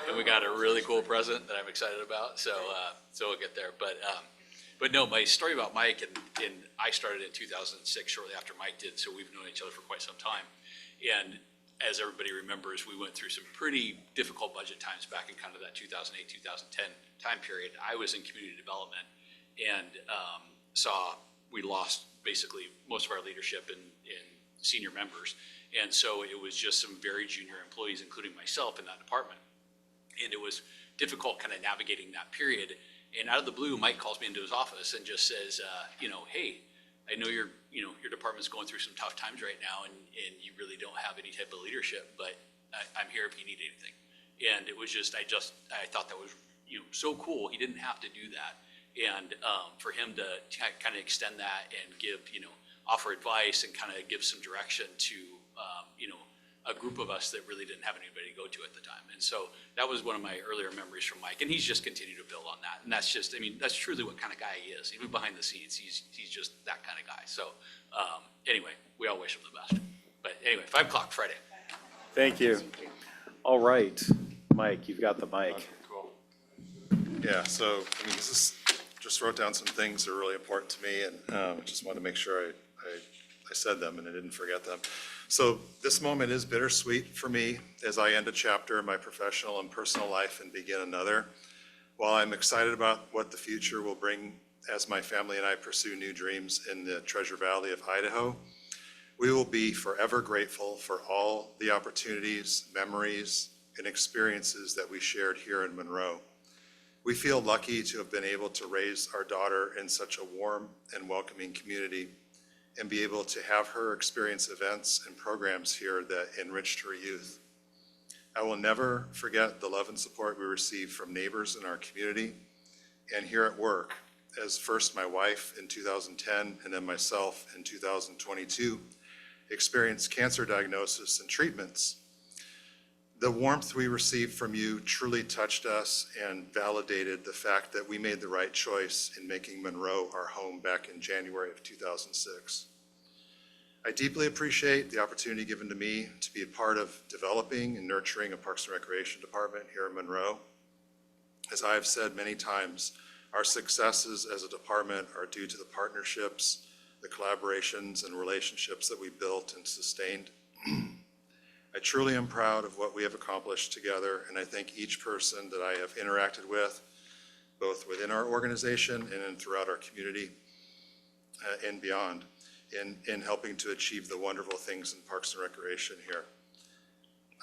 and we got a really cool present that I'm excited about. So we'll get there. But no, my story about Mike, and I started in 2006, shortly after Mike did. So we've known each other for quite some time, and as everybody remembers, we went through some pretty difficult budget times back in kind of that 2008, 2010 time period. I was in community development and saw we lost basically most of our leadership and senior members. And so it was just some very junior employees, including myself, in that department. And it was difficult kind of navigating that period. And out of the blue, Mike calls me into his office and just says, hey, I know your department's going through some tough times right now, and you really don't have any type of leadership, but I'm here if you need anything. And it was just, I thought that was, so cool. He didn't have to do that. And for him to kind of extend that and give, offer advice and kind of give some direction to, a group of us that really didn't have anybody to go to at the time. And so that was one of my earlier memories from Mike, and he's just continued to build on that. And that's just, that's truly what kind of guy he is. Even behind the scenes, he's just that kind of guy. So anyway, we all wish him the best. But anyway, 5 o'clock Friday. Thank you. All right, Mike, you've got the mic. Cool. Yeah, so, this is, just wrote down some things that are really important to me, and just wanted to make sure I said them and I didn't forget them. So this moment is bittersweet for me as I end a chapter in my professional and personal life and begin another. While I'm excited about what the future will bring as my family and I pursue new dreams in the Treasure Valley of Idaho, we will be forever grateful for all the opportunities, memories, and experiences that we shared here in Monroe. We feel lucky to have been able to raise our daughter in such a warm and welcoming community and be able to have her experience events and programs here that enriched her youth. I will never forget the love and support we received from neighbors in our community and here at work, as first my wife in 2010 and then myself in 2022 experienced cancer diagnosis and treatments. The warmth we received from you truly touched us and validated the fact that we made the right choice in making Monroe our home back in January of 2006. I deeply appreciate the opportunity given to me to be a part of developing and nurturing a Parks and Recreation department here in Monroe. As I have said many times, our successes as a department are due to the partnerships, the collaborations, and relationships that we built and sustained. I truly am proud of what we have accomplished together, and I thank each person that I have interacted with, both within our organization and throughout our community and beyond, in helping to achieve the wonderful things in Parks and Recreation here.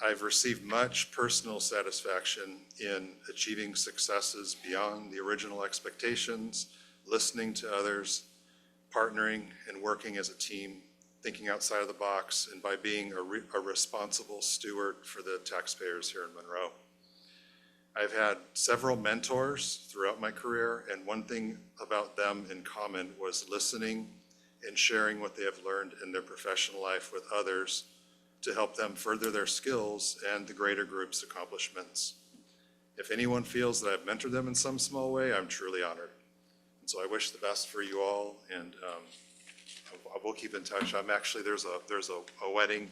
I've received much personal satisfaction in achieving successes beyond the original expectations, listening to others, partnering and working as a team, thinking outside of the box, and by being a responsible steward for the taxpayers here in Monroe. I've had several mentors throughout my career, and one thing about them in common was listening and sharing what they have learned in their professional life with others to help them further their skills and the greater group's accomplishments. If anyone feels that I've mentored them in some small way, I'm truly honored. And so I wish the best for you all, and we'll keep in touch. There's a wedding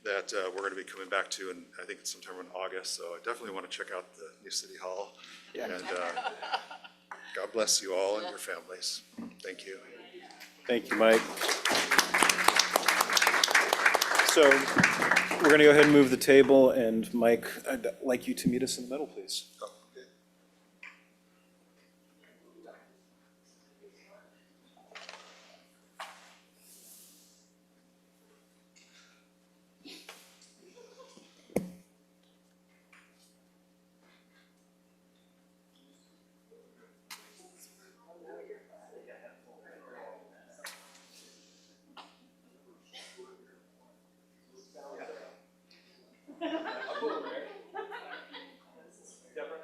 that we're going to be coming back to, and I think it's sometime in August, so I definitely want to check out the new City Hall. Yeah. And God bless you all and your families. Thank you. Thank you, Mike. So we're going to go ahead and move the table, and Mike, I'd like you to meet us in the middle, please. Deborah?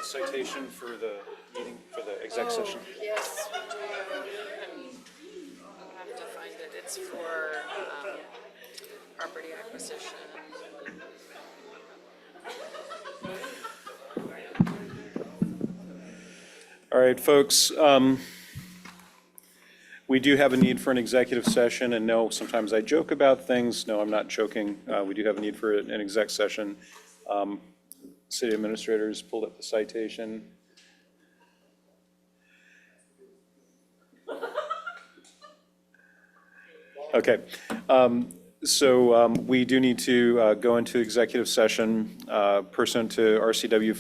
citation for the meeting, for the exec session? Yes. I'll have to find it. It's for property acquisition. All right, folks. We do have a need for an executive session, and no, sometimes I joke about things. No, I'm not joking. We do have a need for an exec session. City administrators pulled up the citation. Okay. So we do need to go into executive session pursuant to RCW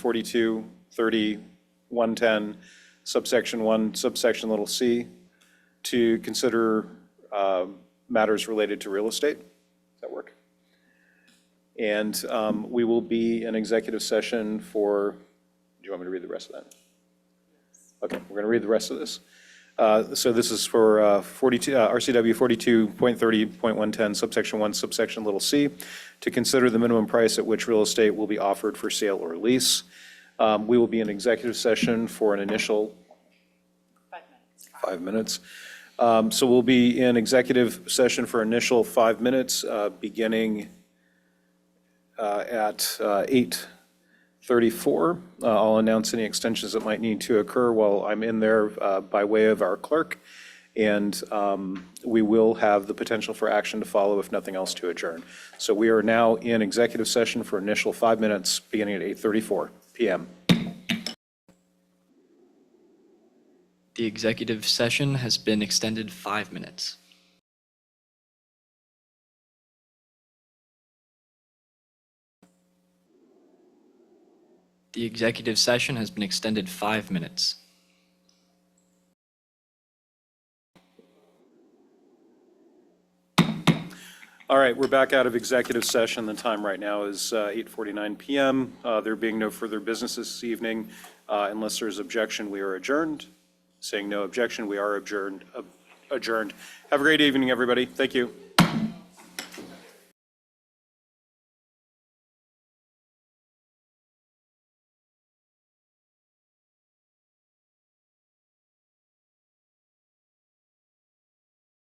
4230-110, subsection 1, subsection little c, to consider matters related to real estate. Does that work? And we will be in executive session for, do you want me to read the rest of that? Okay, we're going to read the rest of this. So this is for RCW 42.30.110, subsection 1, subsection little c, to consider the minimum price at which real estate will be offered for sale or lease. We will be in executive session for an initial 5 minutes. So we'll be in executive session for initial 5 minutes, beginning at 8:34. I'll announce any extensions that might need to occur while I'm in there by way of our clerk. And we will have the potential for action to follow, if nothing else, to adjourn. So we are now in executive session for initial 5 minutes, beginning at 8:34 p.m. The executive session has been extended 5 minutes. The executive session has been extended 5 minutes. All right, we're back out of executive session. The time right now is 8:49 p.m. There being no further business this evening, unless there's objection, we are adjourned. Saying no objection, we are adjourned. Have a great evening, everybody. Thank you.